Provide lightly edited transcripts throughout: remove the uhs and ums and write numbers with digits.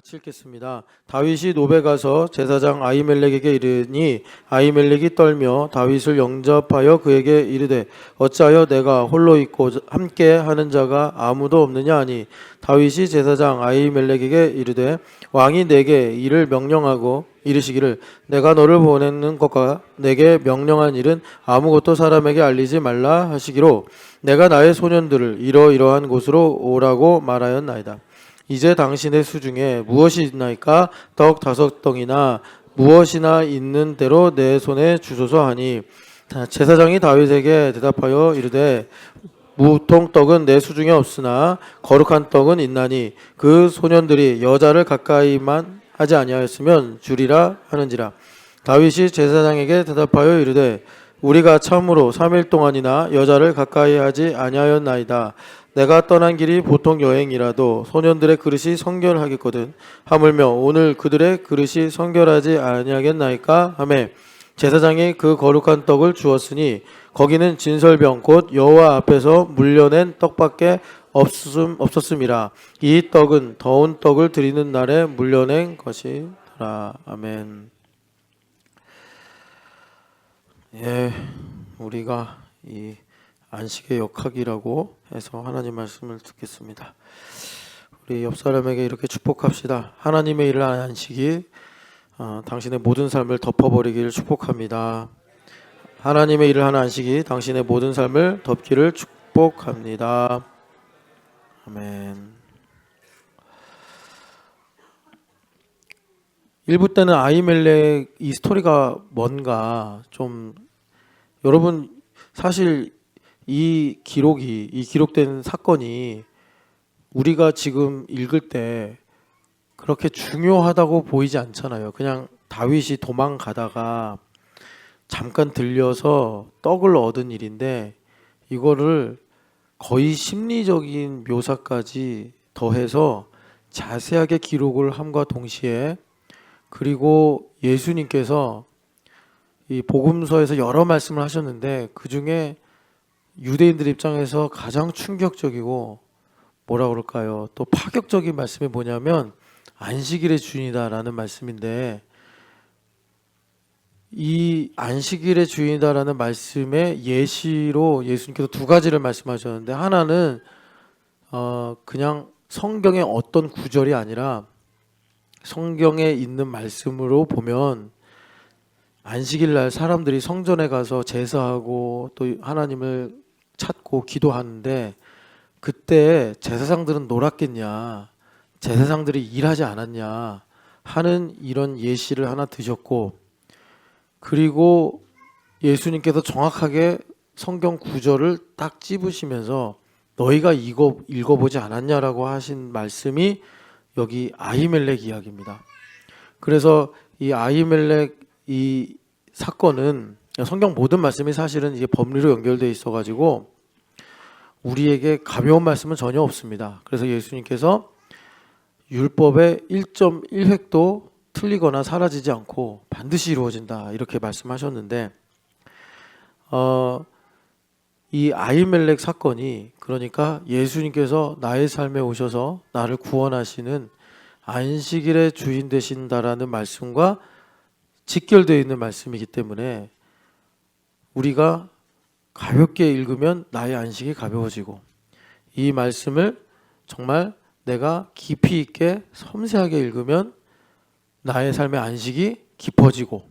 같이 읽겠습니다. 다윗이 노베 가서 제사장 아히멜렉에게 이르니 아히멜렉이 떨며 다윗을 영접하여 그에게 이르되 어찌하여 내가 홀로 있고 함께 하는 자가 아무도 없느냐 하니 다윗이 제사장 아히멜렉에게 이르되 왕이 내게 이를 명령하고 이르시기를 내가 너를 보내는 것과 내게 명령한 일은 아무것도 사람에게 알리지 말라 하시기로 내가 나의 소년들을 이러이러한 곳으로 오라고 말하였나이다. 이제 당신의 수중에 무엇이 있나이까? 떡 5덩이나 무엇이나 있는 대로 내 손에 주소서 하니 제사장이 다윗에게 대답하여 이르되 무통떡은 내 수중에 없으나 거룩한 떡은 있나니 그 소년들이 여자를 가까이만 하지 아니하였으면 주리라 하는지라. 다윗이 제사장에게 대답하여 이르되 우리가 참으로 3일 동안이나 여자를 가까이 하지 아니하였나이다. 내가 떠난 길이 보통 여행이라도 소년들의 그릇이 성결하겠거든. 하물며 오늘 그들의 그릇이 성결하지 아니하겠나이까 하매 제사장이 그 거룩한 떡을 주었으니 거기는 진설병 곧 여호와 앞에서 물려낸 떡밖에 없었음이라. 이 떡은 더운 떡을 드리는 날에 물려낸 것이더라. 아멘. 우리가 이 안식의 역학이라고 해서 하나님 말씀을 듣겠습니다. 우리 옆 사람에게 이렇게 축복합시다. 하나님의 일을 하는 안식이 당신의 모든 삶을 덮어버리기를 축복합니다. 하나님의 일을 하는 안식이 당신의 모든 삶을 덮기를 축복합니다. 아멘. 1부 때는 아히멜렉 이 스토리가 뭔가 좀 여러분 사실 이 기록된 사건이 우리가 지금 읽을 때 그렇게 중요하다고 보이지 않잖아요. 그냥 다윗이 도망가다가 잠깐 들려서 떡을 얻은 일인데 이거를 거의 심리적인 묘사까지 더해서 자세하게 기록을 함과 동시에 그리고 예수님께서 이 복음서에서 여러 말씀을 하셨는데 그 중에 유대인들 입장에서 가장 충격적이고 뭐라 그럴까요? 또 파격적인 말씀이 뭐냐면 안식일의 주인이다라는 말씀인데 이 안식일의 주인이다라는 말씀의 예시로 예수님께서 두 가지를 말씀하셨는데 하나는 그냥 성경의 어떤 구절이 아니라 성경에 있는 말씀으로 보면 안식일 날 사람들이 성전에 가서 제사하고 또 하나님을 찾고 기도하는데 그때 제사장들은 놀았겠냐, 제사장들이 일하지 않았냐 하는 이런 예시를 하나 드셨고 그리고 예수님께서 정확하게 성경 구절을 딱 찝으시면서 너희가 이거 읽어보지 않았냐라고 하신 말씀이 여기 아히멜렉 이야기입니다. 그래서 이 아히멜렉 이 사건은 성경 모든 말씀이 사실은 이게 법리로 연결되어 있어가지고 우리에게 가벼운 말씀은 전혀 없습니다. 그래서 예수님께서 율법의 1.1획도 틀리거나 사라지지 않고 반드시 이루어진다 이렇게 말씀하셨는데 이 아히멜렉 사건이 그러니까 예수님께서 나의 삶에 오셔서 나를 구원하시는 안식일의 주인 되신다라는 말씀과 직결되어 있는 말씀이기 때문에 우리가 가볍게 읽으면 나의 안식이 가벼워지고 이 말씀을 정말 내가 깊이 있게 섬세하게 읽으면 나의 삶의 안식이 깊어지고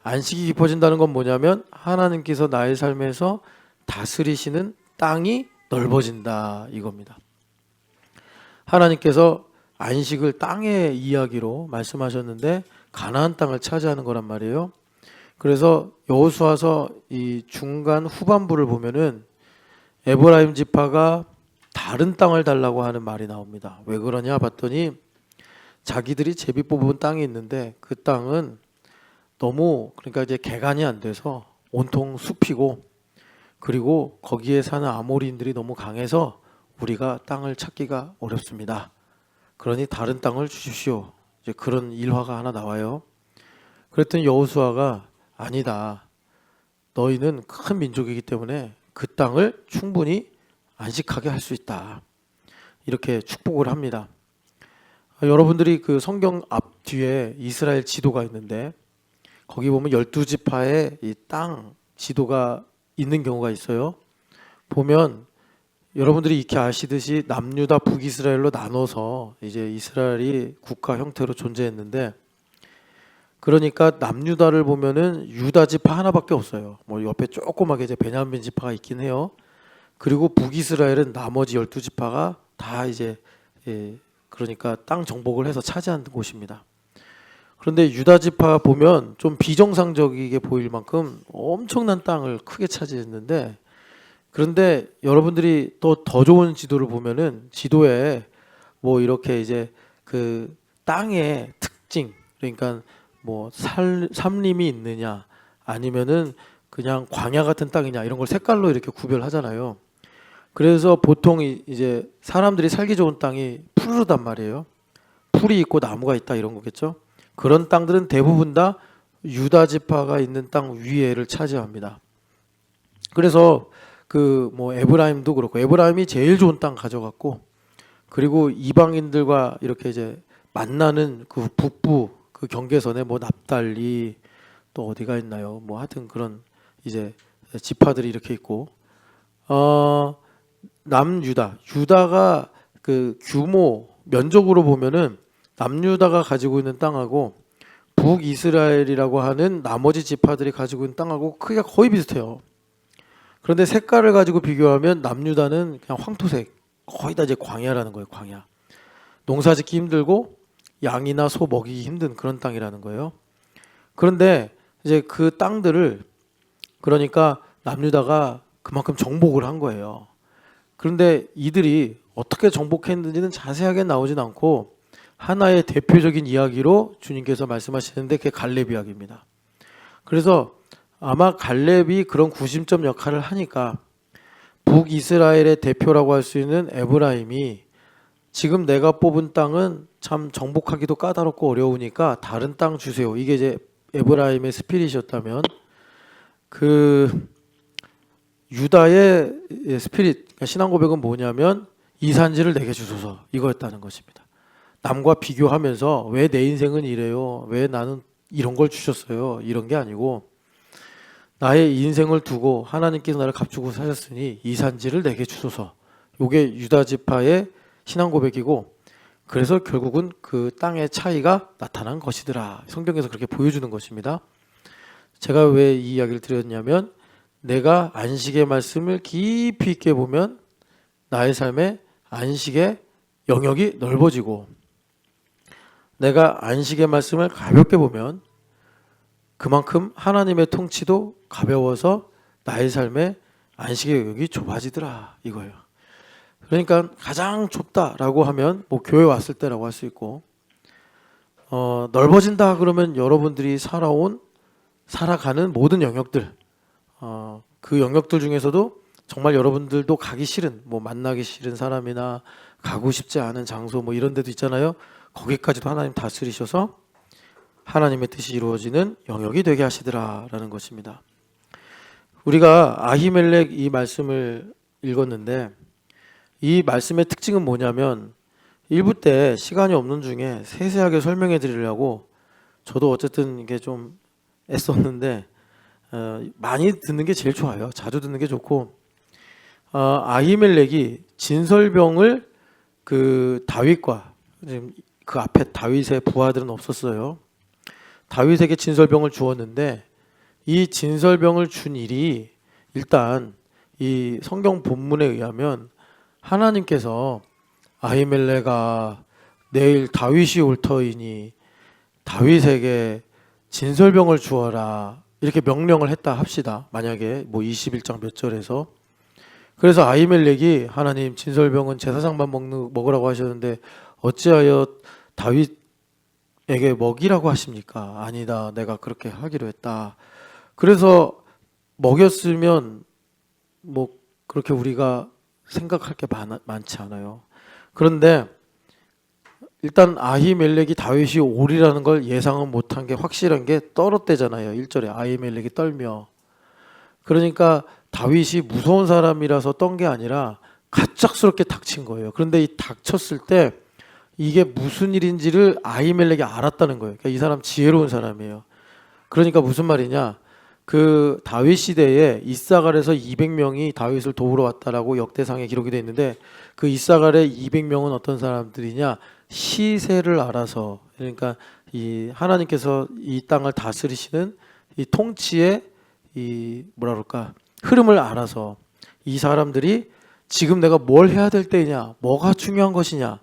안식이 깊어진다는 건 뭐냐면 하나님께서 나의 삶에서 다스리시는 땅이 넓어진다 이겁니다. 하나님께서 안식을 땅의 이야기로 말씀하셨는데 가나안 땅을 차지하는 거란 말이에요. 그래서 여호수아서 이 중간 후반부를 보면은 에브라임 지파가 다른 땅을 달라고 하는 말이 나옵니다. 왜 그러냐 봤더니 자기들이 제비 뽑은 땅이 있는데 그 땅은 너무 그러니까 이제 개간이 안 돼서 온통 숲이고 그리고 거기에 사는 아모리인들이 너무 강해서 우리가 땅을 찾기가 어렵습니다. 그러니 다른 땅을 주십시오. 이제 그런 일화가 하나 나와요. 그랬더니 여호수아가 아니다. 너희는 큰 민족이기 때문에 그 땅을 충분히 안식하게 할 수 있다. 이렇게 축복을 합니다. 여러분들이 그 성경 앞뒤에 이스라엘 지도가 있는데 거기 보면 12지파의 이 땅 지도가 있는 경우가 있어요. 보면 여러분들이 익히 아시듯이 남유다 북이스라엘로 나눠서 이제 이스라엘이 국가 형태로 존재했는데, 그러니까 남유다를 보면은 유다 지파 하나밖에 없어요. 뭐 옆에 조그맣게 이제 베냐민 지파가 있긴 해요. 그리고 북이스라엘은 나머지 12지파가 다 이제 그러니까 땅 정복을 해서 차지한 곳입니다. 그런데 유다 지파 보면 좀 비정상적이게 보일 만큼 엄청난 땅을 크게 차지했는데, 그런데 여러분들이 또 더 좋은 지도를 보면은 지도에 뭐 이렇게 이제 그 땅의 특징, 그러니까 뭐 삼림이 있느냐 아니면은 그냥 광야 같은 땅이냐 이런 걸 색깔로 이렇게 구별하잖아요. 그래서 보통 이제 사람들이 살기 좋은 땅이 푸르르단 말이에요. 풀이 있고 나무가 있다 이런 거겠죠. 그런 땅들은 대부분 다 유다 지파가 있는 땅 위에를 차지합니다. 그래서 그 뭐 에브라임도 그렇고 에브라임이 제일 좋은 땅 가져갔고, 그리고 이방인들과 이렇게 이제 만나는 그 북부 그 경계선에 뭐 납달리 또 어디가 있나요? 뭐 하여튼 그런 이제 지파들이 이렇게 있고, 남유다, 유다가 그 규모 면적으로 보면은 남유다가 가지고 있는 땅하고 북이스라엘이라고 하는 나머지 지파들이 가지고 있는 땅하고 크기가 거의 비슷해요. 그런데 색깔을 가지고 비교하면 남유다는 그냥 황토색, 거의 다 이제 광야라는 거예요. 광야. 농사짓기 힘들고 양이나 소 먹이기 힘든 그런 땅이라는 거예요. 그런데 이제 그 땅들을 그러니까 남유다가 그만큼 정복을 한 거예요. 그런데 이들이 어떻게 정복했는지는 자세하게 나오진 않고 하나의 대표적인 이야기로 주님께서 말씀하시는데 그게 갈렙 이야기입니다. 그래서 아마 갈렙이 그런 구심점 역할을 하니까 북이스라엘의 대표라고 할 수 있는 에브라임이 지금 내가 뽑은 땅은 참 정복하기도 까다롭고 어려우니까 다른 땅 주세요. 이게 이제 에브라임의 스피릿이었다면, 그 유다의 스피릿, 신앙 고백은 뭐냐면 이 산지를 내게 주소서 이거였다는 것입니다. 남과 비교하면서 왜 내 인생은 이래요? 왜 나는 이런 걸 주셨어요? 이런 게 아니고 나의 인생을 두고 하나님께서 나를 값주고 사셨으니 이 산지를 내게 주소서. 이게 유다 지파의 신앙 고백이고, 그래서 결국은 그 땅의 차이가 나타난 것이더라. 성경에서 그렇게 보여주는 것입니다. 제가 왜 이 이야기를 드렸냐면 내가 안식의 말씀을 깊이 있게 보면 나의 삶에 안식의 영역이 넓어지고, 내가 안식의 말씀을 가볍게 보면 그만큼 하나님의 통치도 가벼워서 나의 삶에 안식의 영역이 좁아지더라 이거예요. 그러니까 가장 좁다라고 하면 뭐 교회 왔을 때라고 할 수 있고, 넓어진다 그러면 여러분들이 살아가는 모든 영역들, 그 영역들 중에서도 정말 여러분들도 가기 싫은, 뭐 만나기 싫은 사람이나 가고 싶지 않은 장소 뭐 이런 데도 있잖아요. 거기까지도 하나님 다스리셔서 하나님의 뜻이 이루어지는 영역이 되게 하시더라라는 것입니다. 우리가 아히멜렉 이 말씀을 읽었는데 이 말씀의 특징은 뭐냐면, 일부 때 시간이 없는 중에 세세하게 설명해 드리려고 저도 어쨌든 이게 좀 애썼는데 많이 듣는 게 제일 좋아요. 자주 듣는 게 좋고, 아히멜렉이 진설병을 그 다윗과 그 앞에 다윗의 부하들은 없었어요. 다윗에게 진설병을 주었는데 이 진설병을 준 일이 일단 이 성경 본문에 의하면 하나님께서 아히멜렉아 내일 다윗이 올 터이니 다윗에게 진설병을 주어라 이렇게 명령을 했다 합시다. 만약에 뭐 21장 몇 절에서. 그래서 아히멜렉이 하나님 진설병은 제사장만 먹으라고 하셨는데 어찌하여 다윗에게 먹이라고 하십니까? 아니다, 내가 그렇게 하기로 했다. 그래서 먹였으면 뭐 그렇게 우리가 생각할 게 많지 않아요. 그런데 일단 아히멜렉이 다윗이 오리라는 걸 예상은 못한 게 확실한 게 떨었대잖아요. 1절에 아히멜렉이 떨며. 그러니까 다윗이 무서운 사람이라서 떤 게 아니라 갑작스럽게 닥친 거예요. 그런데 이 닥쳤을 때 이게 무슨 일인지를 아히멜렉이 알았다는 거예요. 그러니까 이 사람 지혜로운 사람이에요. 그러니까 무슨 말이냐? 그 다윗 시대에 이사갈에서 200명이 다윗을 도우러 왔다라고 역대상에 기록이 되어 있는데 그 이사갈의 200명은 어떤 사람들이냐? 시세를 알아서, 그러니까 이 하나님께서 이 땅을 다스리시는 이 통치의 이 뭐라 그럴까? 흐름을 알아서 이 사람들이 지금 내가 뭘 해야 될 때이냐, 뭐가 중요한 것이냐,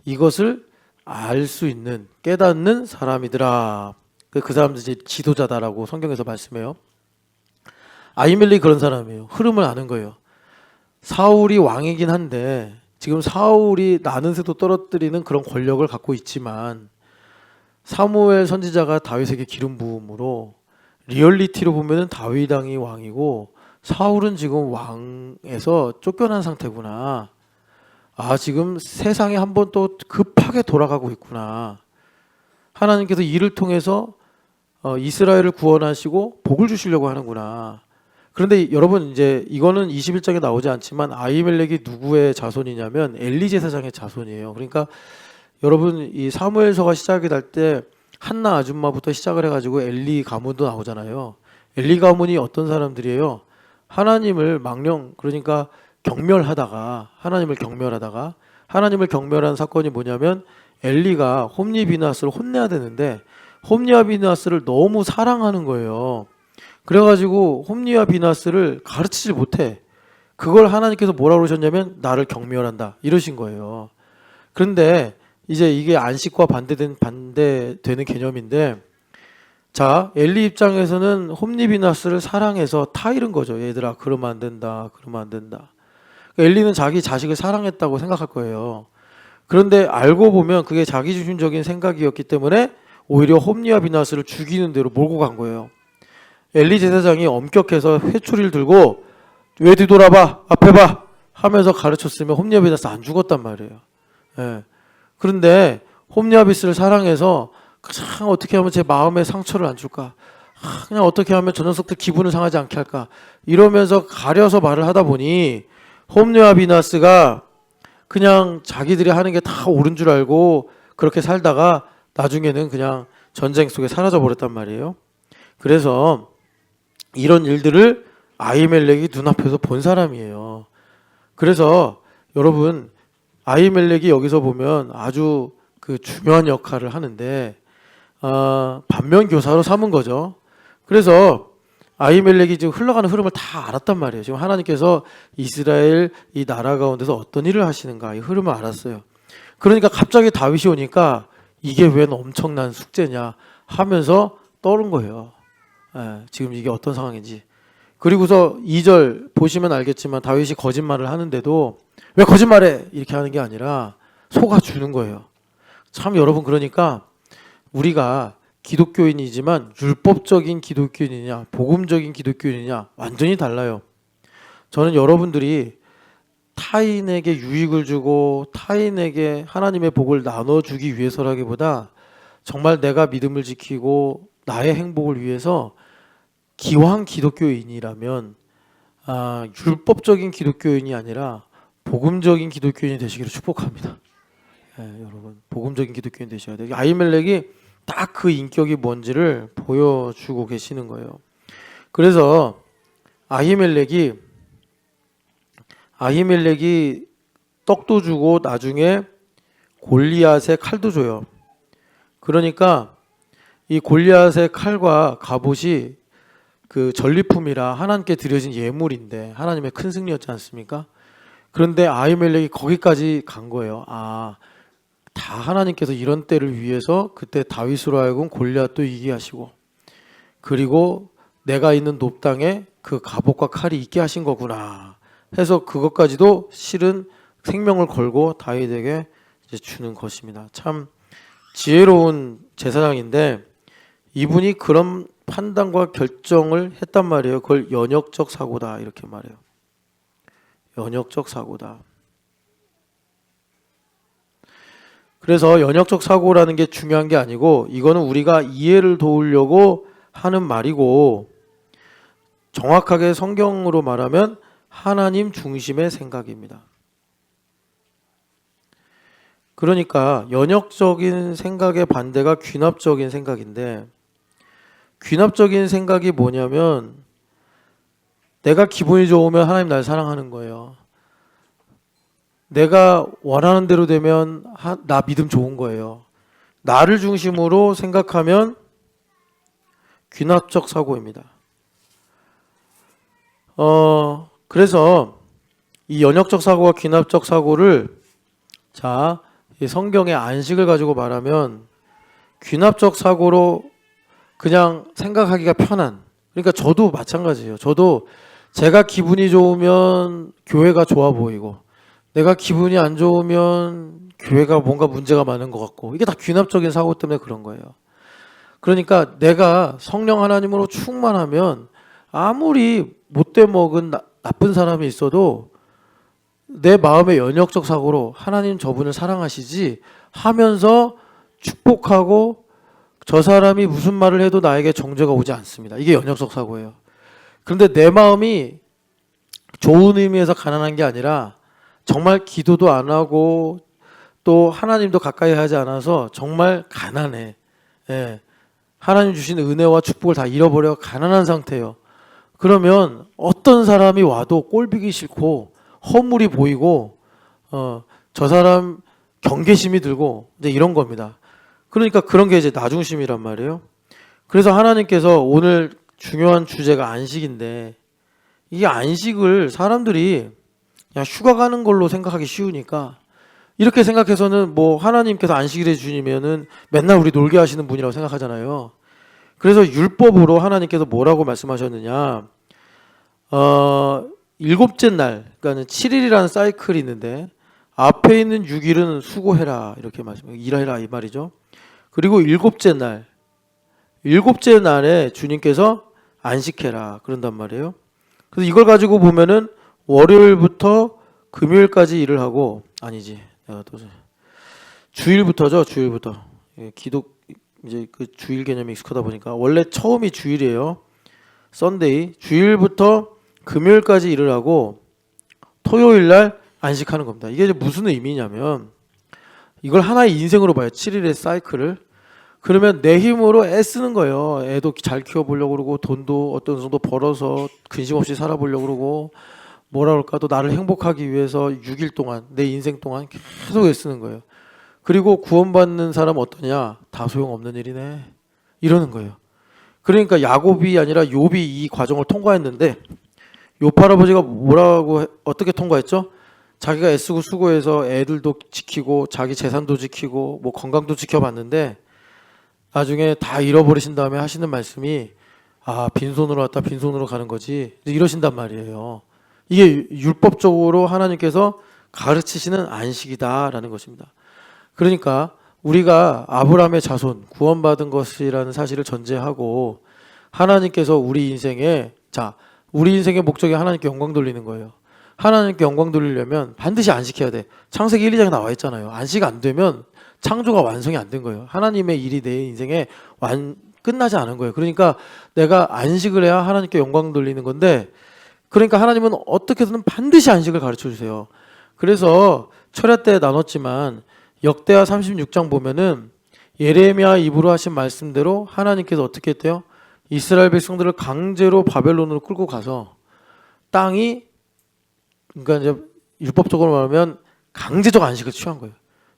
이것을 알 수 있는, 깨닫는 사람이더라. 그 사람들이 지도자다라고 성경에서 말씀해요. 아히멜렉이 그런 사람이에요. 흐름을 아는 거예요. 사울이 왕이긴 한데 지금 사울이 나는 새도 떨어뜨리는 그런 권력을 갖고 있지만 사무엘 선지자가 다윗에게 기름 부음으로 리얼리티로 보면은 다윗 왕이 왕이고 사울은 지금 왕에서 쫓겨난 상태구나. 아, 지금 세상에 한번 또 급하게 돌아가고 있구나. 하나님께서 이를 통해서 이스라엘을 구원하시고 복을 주시려고 하는구나. 그런데 여러분, 이제 이거는 21장에 나오지 않지만 아히멜렉이 누구의 자손이냐면 엘리 제사장의 자손이에요. 그러니까 여러분, 이 사무엘서가 시작이 될 때 한나 아줌마부터 시작을 해가지고 엘리 가문도 나오잖아요. 엘리 가문이 어떤 사람들이에요? 하나님을 그러니까 하나님을 경멸한 사건이 뭐냐면 엘리가 홈리 비나스를 혼내야 되는데 홈리와 비나스를 너무 사랑하는 거예요. 그래가지고 홈리와 비나스를 가르치지 못해. 그걸 하나님께서 뭐라고 그러셨냐면 나를 경멸한다 이러신 거예요. 그런데 이제 이게 안식과 반대되는 개념인데, 자, 엘리 입장에서는 홈리 비나스를 사랑해서 타이른 거죠. 얘들아, 그러면 안 된다. 엘리는 자기 자식을 사랑했다고 생각할 거예요. 그런데 알고 보면 그게 자기중심적인 생각이었기 때문에 오히려 홈리와 비나스를 죽이는 대로 몰고 간 거예요. 엘리 제사장이 엄격해서 회초리를 들고 왜 뒤돌아봐, 앞에 봐 하면서 가르쳤으면 홈리와 비나스 안 죽었단 말이에요. 예. 그런데 홈리와 비나스를 사랑해서 그냥 어떻게 하면 제 마음에 상처를 안 줄까, 그냥 어떻게 하면 저 녀석들 기분을 상하지 않게 할까, 이러면서 가려서 말을 하다 보니 홈리와 비나스가 그냥 자기들이 하는 게 다 옳은 줄 알고 그렇게 살다가 나중에는 그냥 전쟁 속에 사라져 버렸단 말이에요. 그래서 이런 일들을 아히멜렉이 눈앞에서 본 사람이에요. 그래서 여러분, 아히멜렉이 여기서 보면 아주 그 중요한 역할을 하는데 반면교사로 삼은 거죠. 그래서 아히멜렉이 지금 흘러가는 흐름을 다 알았단 말이에요. 지금 하나님께서 이스라엘 이 나라 가운데서 어떤 일을 하시는가 이 흐름을 알았어요. 그러니까 갑자기 다윗이 오니까 이게 웬 엄청난 숙제냐 하면서 떠오른 거예요. 지금 이게 어떤 상황인지. 그리고서 2절 보시면 알겠지만 다윗이 거짓말을 하는데도 왜 거짓말해 이렇게 하는 게 아니라 속아주는 거예요. 참 여러분, 그러니까 우리가 기독교인이지만 율법적인 기독교인이냐 복음적인 기독교인이냐 완전히 달라요. 저는 여러분들이 타인에게 유익을 주고 타인에게 하나님의 복을 나눠주기 위해서라기보다 정말 내가 믿음을 지키고 나의 행복을 위해서 기왕 기독교인이라면 율법적인 기독교인이 아니라 복음적인 기독교인이 되시기를 축복합니다. 여러분, 복음적인 기독교인 되셔야 돼요. 아히멜렉이 딱 그 인격이 뭔지를 보여주고 계시는 거예요. 그래서 아히멜렉이 떡도 주고 나중에 골리앗의 칼도 줘요. 그러니까 이 골리앗의 칼과 갑옷이 그 전리품이라 하나님께 드려진 예물인데 하나님의 큰 승리였지 않습니까? 그런데 아히멜렉이 거기까지 간 거예요. 다 하나님께서 이런 때를 위해서 그때 다윗으로 하여금 골리앗도 이기게 하시고, 그리고 내가 있는 높당에 그 갑옷과 칼이 있게 하신 거구나 해서 그것까지도 실은 생명을 걸고 다윗에게 이제 주는 것입니다. 참 지혜로운 제사장인데 이분이 그런 판단과 결정을 했단 말이에요. 그걸 연역적 사고다 이렇게 말해요. 연역적 사고다. 그래서 연역적 사고라는 게 중요한 게 아니고 이거는 우리가 이해를 도우려고 하는 말이고, 정확하게 성경으로 말하면 하나님 중심의 생각입니다. 그러니까 연역적인 생각의 반대가 귀납적인 생각인데, 귀납적인 생각이 뭐냐면 내가 기분이 좋으면 하나님 날 사랑하는 거예요. 내가 원하는 대로 되면 나 믿음 좋은 거예요. 나를 중심으로 생각하면 귀납적 사고입니다. 그래서 이 연역적 사고와 귀납적 사고를 이 성경의 안식을 가지고 말하면 귀납적 사고로 그냥 생각하기가 편한, 그러니까 저도 마찬가지예요. 저도 제가 기분이 좋으면 교회가 좋아 보이고 내가 기분이 안 좋으면 교회가 뭔가 문제가 많은 것 같고, 이게 다 귀납적인 사고 때문에 그런 거예요. 그러니까 내가 성령 하나님으로 충만하면 아무리 못돼 먹은 나쁜 사람이 있어도 내 마음의 연역적 사고로 하나님 저분을 사랑하시지 하면서 축복하고 저 사람이 무슨 말을 해도 나에게 정죄가 오지 않습니다. 이게 연역적 사고예요. 그런데 내 마음이 좋은 의미에서 가난한 게 아니라 정말 기도도 안 하고 또 하나님도 가까이 하지 않아서 정말 가난해. 예. 하나님 주신 은혜와 축복을 다 잃어버려 가난한 상태예요. 그러면 어떤 사람이 와도 꼴보기 싫고 허물이 보이고 저 사람 경계심이 들고 이제 이런 겁니다. 그러니까 그런 게 이제 나중심이란 말이에요. 그래서 하나님께서 오늘 중요한 주제가 안식인데, 이게 안식을 사람들이 그냥 휴가 가는 걸로 생각하기 쉬우니까 이렇게 생각해서는 뭐 하나님께서 안식일에 주시면은 맨날 우리 놀게 하시는 분이라고 생각하잖아요. 그래서 율법으로 하나님께서 뭐라고 말씀하셨느냐, 일곱째 날, 그러니까 7일이라는 사이클이 있는데 앞에 있는 6일은 수고해라 이렇게 말씀해요. 일해라 이 말이죠. 그리고 일곱째 날에 주님께서 안식해라 그런단 말이에요. 그래서 이걸 가지고 보면은 월요일부터 금요일까지 일을 하고, 아니지, 주일부터죠. 주일부터 기독 이제 그 주일 개념이 익숙하다 보니까 원래 처음이 주일이에요. 썬데이. 주일부터 금요일까지 일을 하고 토요일 날 안식하는 겁니다. 이게 무슨 의미냐면 이걸 하나의 인생으로 봐요. 7일의 사이클을. 그러면 내 힘으로 애쓰는 거예요. 애도 잘 키워보려고 그러고 돈도 어떤 정도 벌어서 근심 없이 살아보려고 그러고 뭐라 그럴까, 또 나를 행복하기 위해서 6일 동안 내 인생 동안 계속 애쓰는 거예요. 그리고 구원받는 사람 어떠냐? 다 소용없는 일이네 이러는 거예요. 그러니까 야곱이 아니라 욥이 이 과정을 통과했는데, 욥 할아버지가 어떻게 통과했죠? 자기가 애쓰고 수고해서 애들도 지키고 자기 재산도 지키고 뭐 건강도 지켜봤는데 나중에 다 잃어버리신 다음에 하시는 말씀이 빈손으로 왔다 빈손으로 가는 거지 이러신단 말이에요. 이게 율법적으로 하나님께서 가르치시는 안식이다라는 것입니다. 그러니까 우리가 아브라함의 자손 구원받은 것이라는 사실을 전제하고 하나님께서 우리 인생의 목적이 하나님께 영광 돌리는 거예요. 하나님께 영광 돌리려면 반드시 안식해야 돼. 창세기 1, 2장에 나와 있잖아요. 안식 안 되면 창조가 완성이 안 된 거예요. 하나님의 일이 내 인생에 끝나지 않은 거예요. 그러니까 내가 안식을 해야 하나님께 영광 돌리는 건데, 그러니까 하나님은 어떻게든 반드시 안식을 가르쳐 주세요. 그래서 철야 때 나눴지만 역대하 36장 보면은 예레미야 입으로 하신 말씀대로 하나님께서 어떻게 했대요? 이스라엘 백성들을 강제로 바벨론으로 끌고 가서 땅이, 그러니까 이제 율법적으로 말하면 강제적 안식을 취한 거예요.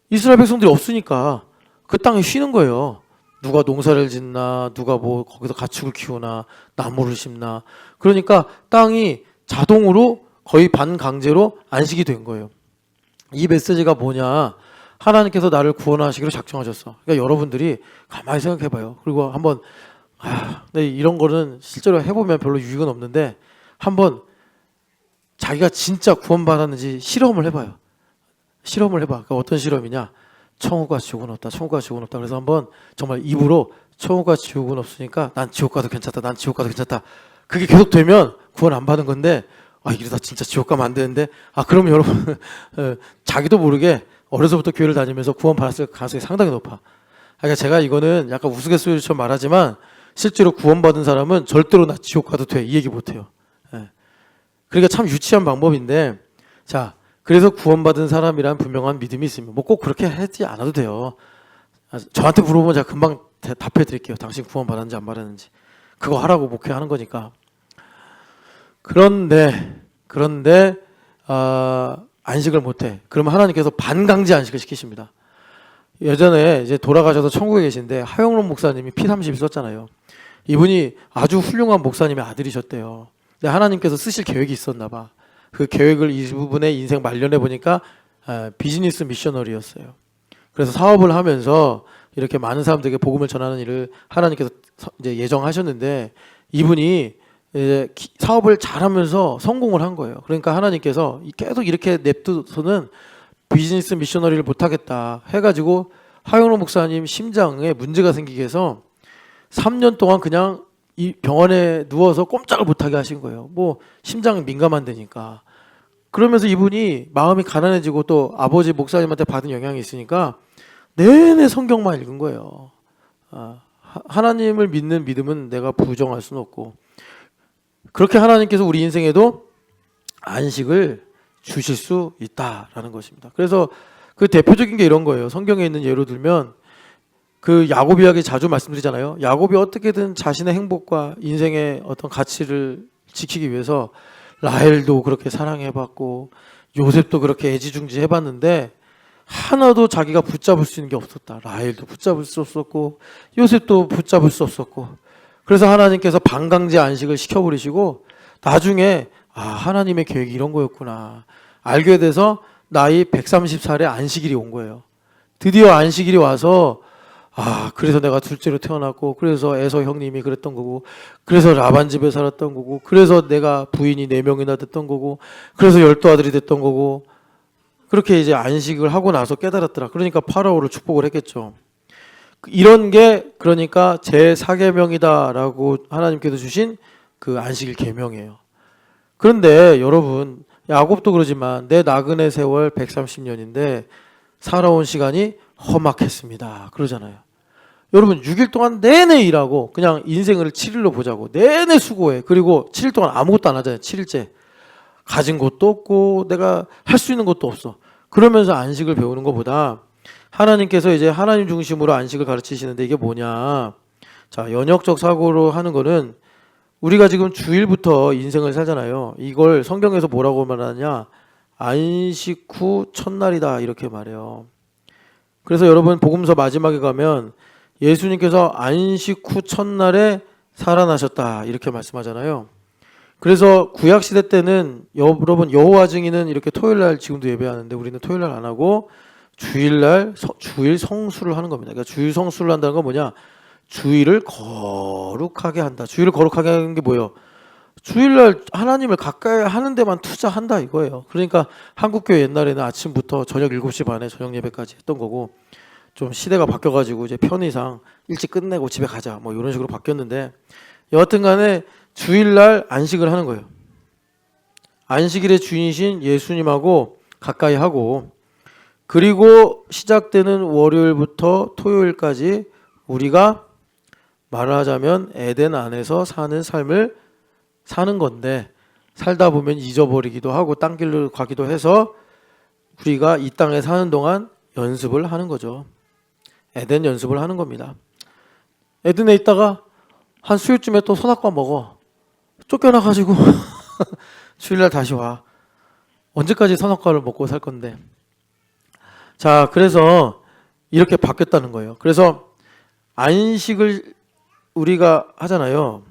이스라엘 백성들이 없으니까 그 땅에 쉬는 거예요. 누가 농사를 짓나, 누가 뭐 거기서 가축을 키우나, 나무를 심나. 그러니까 땅이 자동으로 거의 반강제로 안식이 된 거예요. 이 메시지가 뭐냐? 하나님께서 나를 구원하시기로 작정하셨어. 그러니까 여러분들이 가만히 생각해봐요. 그리고 한번 근데 이런 거는 실제로 해보면 별로 유익은 없는데 한번 자기가 진짜 구원받았는지 실험을 해봐요. 실험을 해봐. 그러니까 어떤 실험이냐? 천국과 지옥은 없다. 천국과 지옥은 없다. 그래서 한번 정말 입으로 천국과 지옥은 없으니까 난 지옥 가도 괜찮다. 난 지옥 가도 괜찮다. 그게 계속 되면 구원 안 받은 건데, 이러다 진짜 지옥 가면 안 되는데, 그럼 여러분 자기도 모르게 어려서부터 교회를 다니면서 구원 받았을 가능성이 상당히 높아. 그러니까 제가 이거는 약간 우스갯소리처럼 말하지만 실제로 구원받은 사람은 절대로 나 지옥 가도 돼 이 얘기 못해요. 그러니까 참 유치한 방법인데, 그래서 구원받은 사람이란 분명한 믿음이 있습니다. 뭐 꼭 그렇게 하지 않아도 돼요. 저한테 물어보면 제가 금방 답해 드릴게요. 당신 구원받았는지 안 받았는지. 그거 하라고 목회하는 거니까. 그런데 안식을 못해. 그러면 하나님께서 반강제 안식을 시키십니다. 예전에 이제 돌아가셔서 천국에 계신데 하영록 목사님이 P30 썼잖아요. 이분이 아주 훌륭한 목사님의 아들이셨대요. 근데 하나님께서 쓰실 계획이 있었나 봐. 그 계획을 이분의 인생 말년에 보니까 비즈니스 미셔너리였어요. 그래서 사업을 하면서 이렇게 많은 사람들에게 복음을 전하는 일을 하나님께서 이제 예정하셨는데 이분이 이제 사업을 잘하면서 성공을 한 거예요. 그러니까 하나님께서 계속 이렇게 냅두서는 비즈니스 미셔너리를 못하겠다 해가지고 하영록 목사님 심장에 문제가 생기게 해서 3년 동안 그냥 이 병원에 누워서 꼼짝을 못하게 하신 거예요. 뭐 심장 민감한 데니까. 그러면서 이분이 마음이 가난해지고 또 아버지 목사님한테 받은 영향이 있으니까 내내 성경만 읽은 거예요. 하나님을 믿는 믿음은 내가 부정할 수는 없고, 그렇게 하나님께서 우리 인생에도 안식을 주실 수 있다라는 것입니다. 그래서 그 대표적인 게 이런 거예요. 성경에 있는 예로 들면 그 야곱 이야기 자주 말씀드리잖아요. 야곱이 어떻게든 자신의 행복과 인생의 어떤 가치를 지키기 위해서 라헬도 그렇게 사랑해봤고 요셉도 그렇게 애지중지해봤는데 하나도 자기가 붙잡을 수 있는 게 없었다. 라헬도 붙잡을 수 없었고 요셉도 붙잡을 수 없었고, 그래서 하나님께서 반강제 안식을 시켜버리시고 나중에 하나님의 계획이 이런 거였구나 알게 돼서 나이 130살에 안식일이 온 거예요. 드디어 안식일이 와서 그래서 내가 둘째로 태어났고, 그래서 에서 형님이 그랬던 거고, 그래서 라반 집에 살았던 거고, 그래서 내가 부인이 4명이나 됐던 거고, 그래서 12아들이 됐던 거고, 그렇게 이제 안식을 하고 나서 깨달았더라. 그러니까 파라오를 축복을 했겠죠. 이런 게 그러니까 제4계명이다라고 하나님께서 주신 그 안식일 계명이에요. 그런데 여러분, 야곱도 그러지만 내 나그네 세월 130년인데 살아온 시간이 험악했습니다. 그러잖아요. 여러분 6일 동안 내내 일하고 그냥 인생을 7일로 보자고 내내 수고해. 그리고 7일 동안 아무것도 안 하잖아요. 7일째. 가진 것도 없고 내가 할 수 있는 것도 없어. 그러면서 안식을 배우는 것보다 하나님께서 이제 하나님 중심으로 안식을 가르치시는데 이게 뭐냐. 자, 연역적 사고로 하는 거는 우리가 지금 주일부터 인생을 살잖아요. 이걸 성경에서 뭐라고 말하냐. 안식 후 첫날이다 이렇게 말해요. 그래서 여러분 복음서 마지막에 가면 예수님께서 안식 후 첫날에 살아나셨다 이렇게 말씀하잖아요. 그래서 구약시대 때는 여러분 여호와 증인은 이렇게 토요일날 지금도 예배하는데 우리는 토요일날 안 하고 주일날 주일 성수를 하는 겁니다. 그러니까 주일 성수를 한다는 건 뭐냐. 주일을 거룩하게 한다. 주일을 거룩하게 하는 게 뭐예요? 주일날 하나님을 가까이 하는 데만 투자한다 이거예요. 그러니까 한국교회 옛날에는 아침부터 저녁 7시 반에 저녁 예배까지 했던 거고, 좀 시대가 바뀌어가지고 이제 편의상 일찍 끝내고 집에 가자 뭐 이런 식으로 바뀌었는데, 여하튼 간에 주일날 안식을 하는 거예요. 안식일의 주인이신 예수님하고 가까이 하고, 그리고 시작되는 월요일부터 토요일까지 우리가 말하자면 에덴 안에서 사는 삶을 사는 건데, 살다 보면 잊어버리기도 하고 딴길로 가기도 해서 우리가 이 땅에 사는 동안 연습을 하는 거죠. 에덴 연습을 하는 겁니다. 에덴에 있다가 한 수요일쯤에 또 선악과 먹어. 쫓겨나가지고 주일날 다시 와. 언제까지 선악과를 먹고 살 건데. 자, 그래서 이렇게 바뀌었다는 거예요. 그래서 안식을 우리가 하잖아요.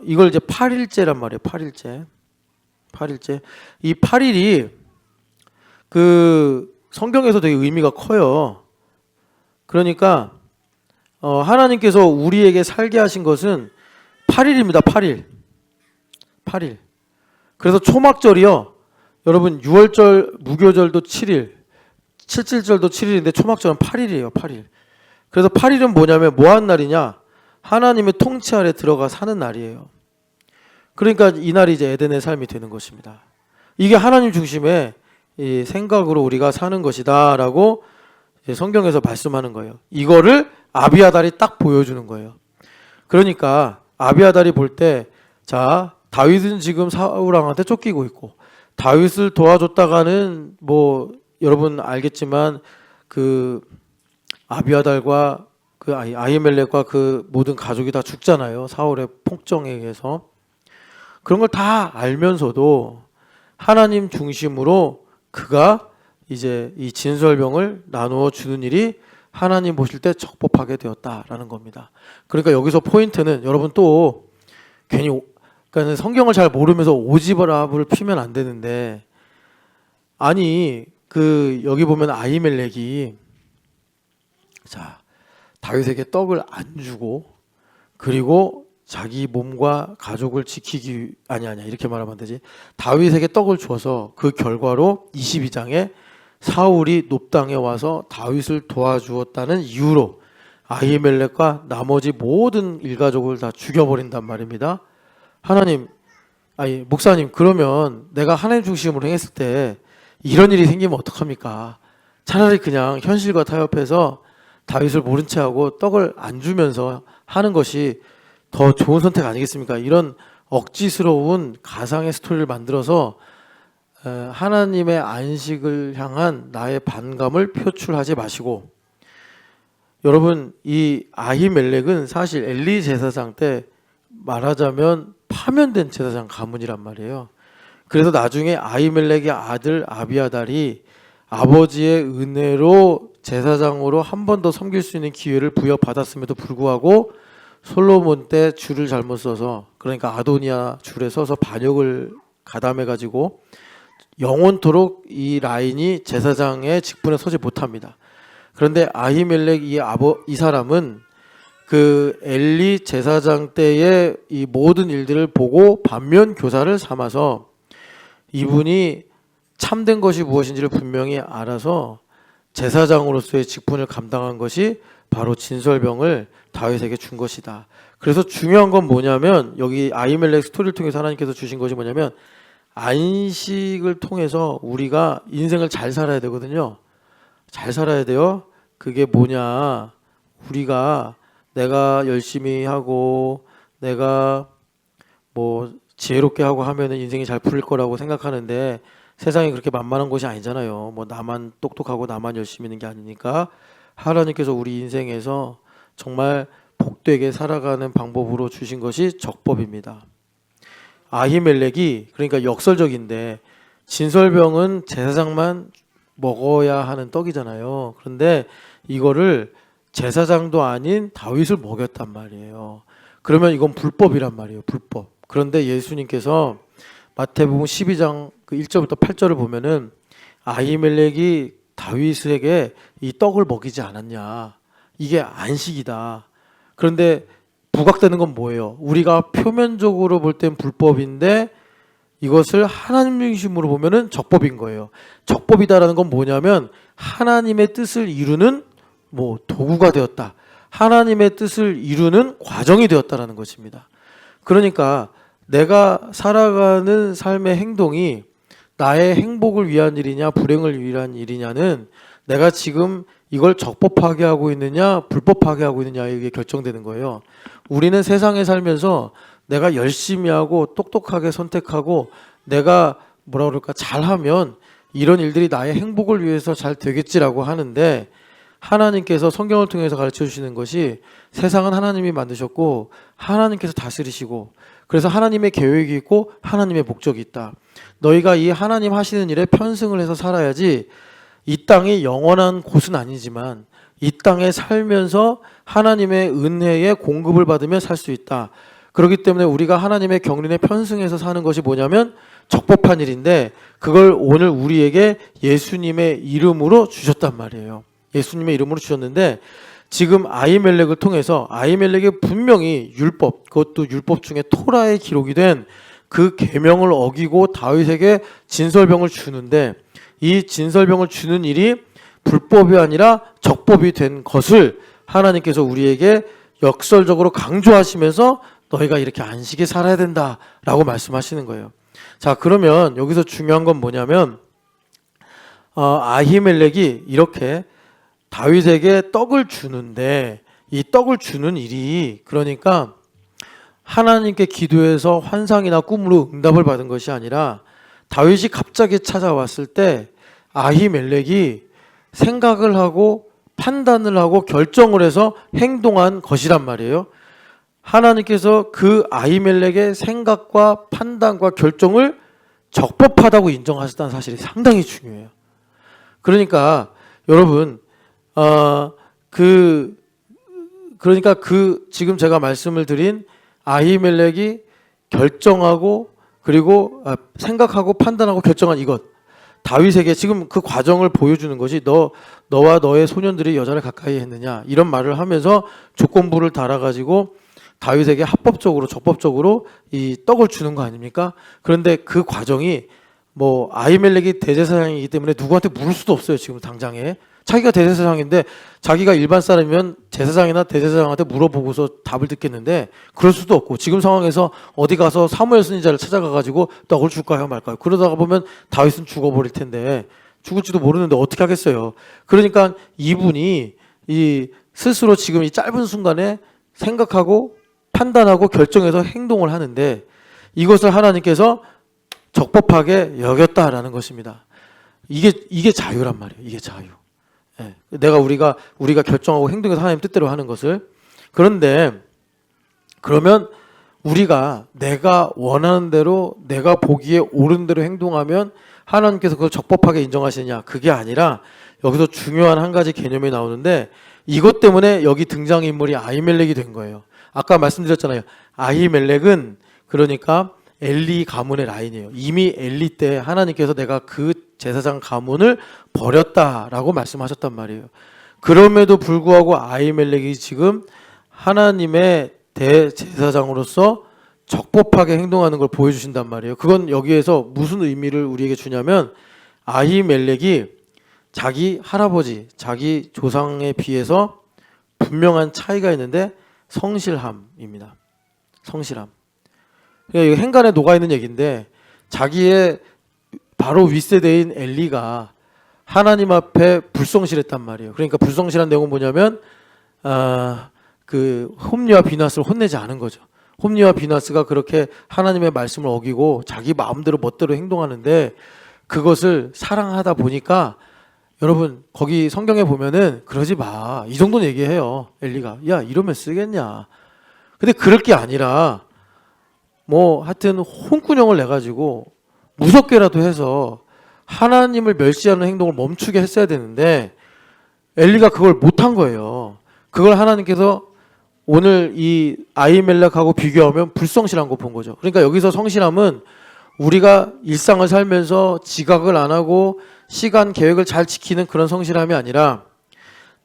이걸 이제 8일째란 말이에요. 8일째. 이 8일이 그 성경에서 되게 의미가 커요. 그러니까 하나님께서 우리에게 살게 하신 것은 8일입니다. 8일. 그래서 초막절이요. 여러분 6월절 무교절도 7일, 칠칠절도 7일인데 초막절은 8일이에요. 8일. 그래서 8일은 뭐냐면 뭐 하는 날이냐? 하나님의 통치 아래 들어가 사는 날이에요. 그러니까 이 날이 이제 에덴의 삶이 되는 것입니다. 이게 하나님 중심의 이 생각으로 우리가 사는 것이다라고 성경에서 말씀하는 거예요. 이거를 아비아달이 딱 보여주는 거예요. 그러니까 아비아달이 볼 때, 자, 다윗은 지금 사울 왕한테 쫓기고 있고, 다윗을 도와줬다가는 뭐 여러분 알겠지만 그 아비아달과 그 아히멜렉과 그 모든 가족이 다 죽잖아요. 사울의 폭정에 의해서. 그런 걸 다 알면서도 하나님 중심으로 그가 이제 이 진설병을 나누어 주는 일이 하나님 보실 때 적법하게 되었다라는 겁니다. 그러니까 여기서 포인트는 여러분 또 괜히 그러니까 성경을 잘 모르면서 오지랖을 피면 안 되는데 아니 그 여기 보면 아히멜렉이 자 다윗에게 떡을 안 주고 그리고 자기 몸과 가족을 지키기 아니야 이렇게 말하면 안 되지. 다윗에게 떡을 줘서 그 결과로 22장에 사울이 높당에 와서 다윗을 도와주었다는 이유로 아히멜렉과 나머지 모든 일가족을 다 죽여버린단 말입니다. 하나님, 아니 목사님 그러면 내가 하나님 중심으로 행했을 때 이런 일이 생기면 어떡합니까? 차라리 그냥 현실과 타협해서 다윗을 모른 채 하고 떡을 안 주면서 하는 것이 더 좋은 선택 아니겠습니까? 이런 억지스러운 가상의 스토리를 만들어서 하나님의 안식을 향한 나의 반감을 표출하지 마시고 여러분 이 아히멜렉은 사실 엘리 제사장 때 말하자면 파면된 제사장 가문이란 말이에요. 그래서 나중에 아히멜렉의 아들 아비아달이 아버지의 은혜로 제사장으로 한 번 더 섬길 수 있는 기회를 부여받았음에도 불구하고 솔로몬 때 줄을 잘못 서서 그러니까 아도니아 줄에 서서 반역을 가담해가지고 영원토록 이 라인이 제사장의 직분에 서지 못합니다. 그런데 아히멜렉 이 사람은 그 엘리 제사장 때의 이 모든 일들을 보고 반면 교사를 삼아서 이분이 참된 것이 무엇인지를 분명히 알아서 제사장으로서의 직분을 감당한 것이 바로 진설병을 다윗에게 준 것이다. 그래서 중요한 건 뭐냐면 여기 아히멜렉 스토리를 통해서 하나님께서 주신 것이 뭐냐면 안식을 통해서 우리가 인생을 잘 살아야 되거든요. 잘 살아야 돼요. 그게 뭐냐? 우리가 내가 열심히 하고 내가 뭐 지혜롭게 하고 하면은 인생이 잘 풀릴 거라고 생각하는데 세상이 그렇게 만만한 것이 아니잖아요. 뭐 나만 똑똑하고 나만 열심히 있는 게 아니니까 하나님께서 우리 인생에서 정말 복되게 살아가는 방법으로 주신 것이 적법입니다. 아히멜렉이 그러니까 역설적인데 진설병은 제사장만 먹어야 하는 떡이잖아요. 그런데 이거를 제사장도 아닌 다윗을 먹였단 말이에요. 그러면 이건 불법이란 말이에요. 불법. 그런데 예수님께서 마태복음 12장 그 1절부터 8절을 보면은 아히멜렉이 다윗에게 이 떡을 먹이지 않았냐. 이게 안식이다. 그런데 부각되는 건 뭐예요? 우리가 표면적으로 볼 땐 불법인데 이것을 하나님 중심으로 보면은 적법인 거예요. 적법이다라는 건 뭐냐면 하나님의 뜻을 이루는 뭐 도구가 되었다. 하나님의 뜻을 이루는 과정이 되었다라는 것입니다. 그러니까 내가 살아가는 삶의 행동이 나의 행복을 위한 일이냐 불행을 위한 일이냐는 내가 지금 이걸 적법하게 하고 있느냐 불법하게 하고 있느냐에 이게 결정되는 거예요. 우리는 세상에 살면서 내가 열심히 하고 똑똑하게 선택하고 내가 뭐라 그럴까 잘하면 이런 일들이 나의 행복을 위해서 잘 되겠지라고 하는데 하나님께서 성경을 통해서 가르쳐 주시는 것이 세상은 하나님이 만드셨고 하나님께서 다스리시고 그래서 하나님의 계획이 있고 하나님의 목적이 있다. 너희가 이 하나님 하시는 일에 편승을 해서 살아야지 이 땅이 영원한 곳은 아니지만 이 땅에 살면서 하나님의 은혜의 공급을 받으며 살 수 있다. 그렇기 때문에 우리가 하나님의 경륜에 편승해서 사는 것이 뭐냐면 적법한 일인데 그걸 오늘 우리에게 예수님의 이름으로 주셨단 말이에요. 예수님의 이름으로 주셨는데 지금 아히멜렉을 통해서 아히멜렉이 분명히 율법, 그것도 율법 중에 토라에 기록이 된 그 계명을 어기고 다윗에게 진설병을 주는데 이 진설병을 주는 일이 불법이 아니라 적법이 된 것을 하나님께서 우리에게 역설적으로 강조하시면서 너희가 이렇게 안식에 살아야 된다라고 말씀하시는 거예요. 자, 그러면 여기서 중요한 건 뭐냐면 아히멜렉이 이렇게 다윗에게 떡을 주는데 이 떡을 주는 일이 그러니까 하나님께 기도해서 환상이나 꿈으로 응답을 받은 것이 아니라 다윗이 갑자기 찾아왔을 때 아히멜렉이 생각을 하고 판단을 하고 결정을 해서 행동한 것이란 말이에요. 하나님께서 그 아히멜렉의 생각과 판단과 결정을 적법하다고 인정하셨다는 사실이 상당히 중요해요. 그러니까 여러분 그러니까 지금 제가 말씀을 드린 아히멜렉이 결정하고 그리고 생각하고 판단하고 결정한 이것, 다윗에게 지금 그 과정을 보여주는 것이 너와 너의 소년들이 여자를 가까이 했느냐 이런 말을 하면서 조건부를 달아가지고 다윗에게 합법적으로 적법적으로 이 떡을 주는 거 아닙니까? 그런데 그 과정이 뭐 아히멜렉이 대제사장이기 때문에 누구한테 물을 수도 없어요. 지금 당장에 자기가 대제사장인데 자기가 일반 사람이면 제사장이나 대제사장한테 물어보고서 답을 듣겠는데 그럴 수도 없고 지금 상황에서 어디 가서 사무엘 선지자를 찾아가가지고 떡을 줄까요 말까요? 그러다가 보면 다윗은 죽어버릴 텐데 죽을지도 모르는데 어떻게 하겠어요? 그러니까 이분이 이 스스로 지금 이 짧은 순간에 생각하고 판단하고 결정해서 행동을 하는데 이것을 하나님께서 적법하게 여겼다라는 것입니다. 이게 자유란 말이에요. 이게 자유. 예. 우리가 결정하고 행동해서 하나님 뜻대로 하는 것을. 그런데 그러면 우리가 내가 원하는 대로 내가 보기에 옳은 대로 행동하면 하나님께서 그걸 적법하게 인정하시느냐? 그게 아니라 여기서 중요한 한 가지 개념이 나오는데 이것 때문에 여기 등장인물이 아히멜렉이 된 거예요. 아까 말씀드렸잖아요. 아히멜렉은 그러니까 엘리 가문의 라인이에요. 이미 엘리 때 하나님께서 내가 그 제사장 가문을 버렸다라고 말씀하셨단 말이에요. 그럼에도 불구하고 아히멜렉이 지금 하나님의 대제사장으로서 적법하게 행동하는 걸 보여주신단 말이에요. 그건 여기에서 무슨 의미를 우리에게 주냐면 아히멜렉이 자기 할아버지, 자기 조상에 비해서 분명한 차이가 있는데 성실함입니다. 성실함. 그러니까 이거 행간에 녹아있는 얘기인데 자기의 바로 윗세대인 엘리가 하나님 앞에 불성실했단 말이에요. 그러니까 불성실한 내용은 뭐냐면 그 홈리와 비나스를 혼내지 않은 거죠. 홈리와 비나스가 그렇게 하나님의 말씀을 어기고 자기 마음대로 멋대로 행동하는데 그것을 사랑하다 보니까 여러분 거기 성경에 보면은 그러지 마 이 정도는 얘기해요. 엘리가 야 이러면 쓰겠냐. 근데 그럴 게 아니라 뭐 하여튼 혼꾸녕을 내가지고 무섭게라도 해서 하나님을 멸시하는 행동을 멈추게 했어야 되는데 엘리가 그걸 못한 거예요. 그걸 하나님께서 오늘 이 아히멜렉하고 비교하면 불성실한 거 본 거죠. 그러니까 여기서 성실함은 우리가 일상을 살면서 지각을 안 하고 시간 계획을 잘 지키는 그런 성실함이 아니라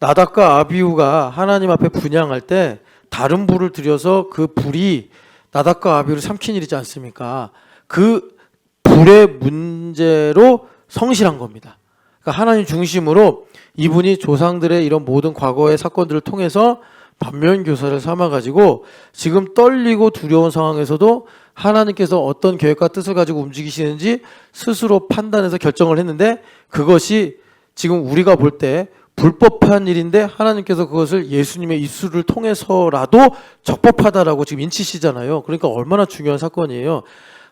나답과 아비후가 하나님 앞에 분향할 때 다른 불을 들여서 그 불이 나답과 아비후를 삼킨 일이지 않습니까? 그 불의 문제로 성실한 겁니다. 그러니까 하나님 중심으로 이분이 조상들의 이런 모든 과거의 사건들을 통해서 반면교사를 삼아가지고 지금 떨리고 두려운 상황에서도 하나님께서 어떤 계획과 뜻을 가지고 움직이시는지 스스로 판단해서 결정을 했는데 그것이 지금 우리가 볼 때 불법한 일인데 하나님께서 그것을 예수님의 입술을 통해서라도 적법하다라고 지금 인치시잖아요. 그러니까 얼마나 중요한 사건이에요.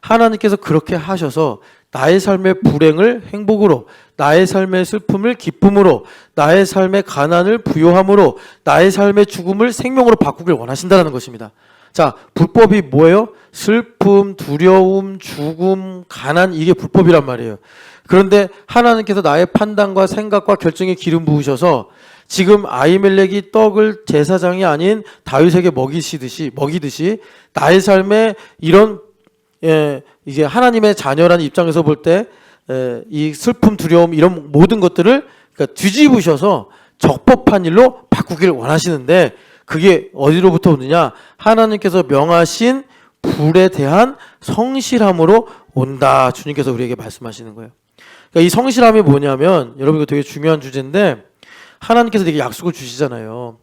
하나님께서 그렇게 하셔서 나의 삶의 불행을 행복으로, 나의 삶의 슬픔을 기쁨으로, 나의 삶의 가난을 부요함으로, 나의 삶의 죽음을 생명으로 바꾸길 원하신다는 것입니다. 자, 불법이 뭐예요? 슬픔, 두려움, 죽음, 가난, 이게 불법이란 말이에요. 그런데 하나님께서 나의 판단과 생각과 결정에 기름 부으셔서 지금 아히멜렉이 떡을 제사장이 아닌 다윗에게 먹이듯이 나의 삶에 이런 이게 하나님의 자녀라는 입장에서 볼 때 이 슬픔, 두려움 이런 모든 것들을 그러니까 뒤집으셔서 적법한 일로 바꾸길 원하시는데 그게 어디로부터 오느냐? 하나님께서 명하신 불에 대한 성실함으로 온다. 주님께서 우리에게 말씀하시는 거예요. 그러니까 이 성실함이 뭐냐면 여러분 이거 되게 중요한 주제인데 하나님께서 되게 약속을 주시잖아요.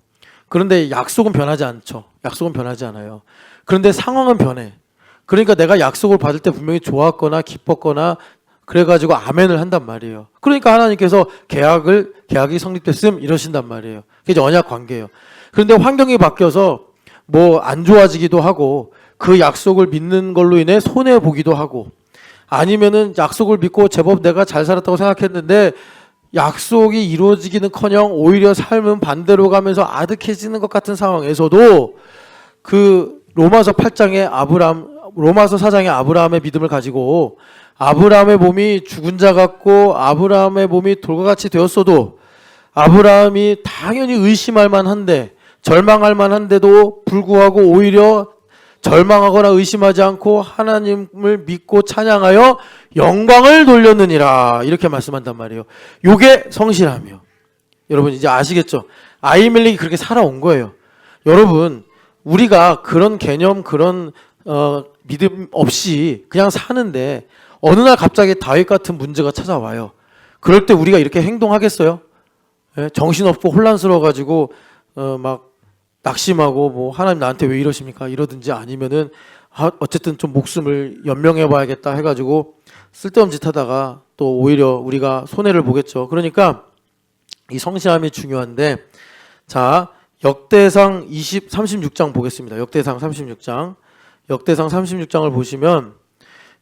그런데 약속은 변하지 않죠. 약속은 변하지 않아요. 그런데 상황은 변해. 그러니까 내가 약속을 받을 때 분명히 좋았거나 기뻤거나 그래가지고 아멘을 한단 말이에요. 그러니까 하나님께서 계약이 성립됐음 이러신단 말이에요. 그게 이제 언약 관계예요. 그런데 환경이 바뀌어서 뭐 안 좋아지기도 하고 그 약속을 믿는 걸로 인해 손해 보기도 하고 아니면은 약속을 믿고 제법 내가 잘 살았다고 생각했는데 약속이 이루어지기는커녕 오히려 삶은 반대로 가면서 아득해지는 것 같은 상황에서도 그 로마서 8장의 로마서 4장의 아브라함의 믿음을 가지고 아브라함의 몸이 죽은 자 같고 아브라함의 몸이 돌과 같이 되었어도 아브라함이 당연히 의심할 만한데 절망할 만한데도 불구하고 오히려 절망하거나 의심하지 않고 하나님을 믿고 찬양하여 영광을 돌렸느니라 이렇게 말씀한단 말이에요. 요게 성실함이요. 여러분 이제 아시겠죠? 아히멜렉이 그렇게 살아온 거예요. 여러분 우리가 그런 개념 그런 믿음 없이 그냥 사는데 어느 날 갑자기 다윗 같은 문제가 찾아와요. 그럴 때 우리가 이렇게 행동하겠어요? 예? 정신없고 혼란스러워가지고 막 낙심하고 뭐 하나님 나한테 왜 이러십니까? 이러든지 아니면은 어쨌든 좀 목숨을 연명해봐야겠다 해가지고 쓸데없는 짓 하다가 또 오히려 우리가 손해를 보겠죠. 그러니까 이 성실함이 중요한데 자 역대상 36장 보겠습니다. 역대상 36장 역대상 36장을 보시면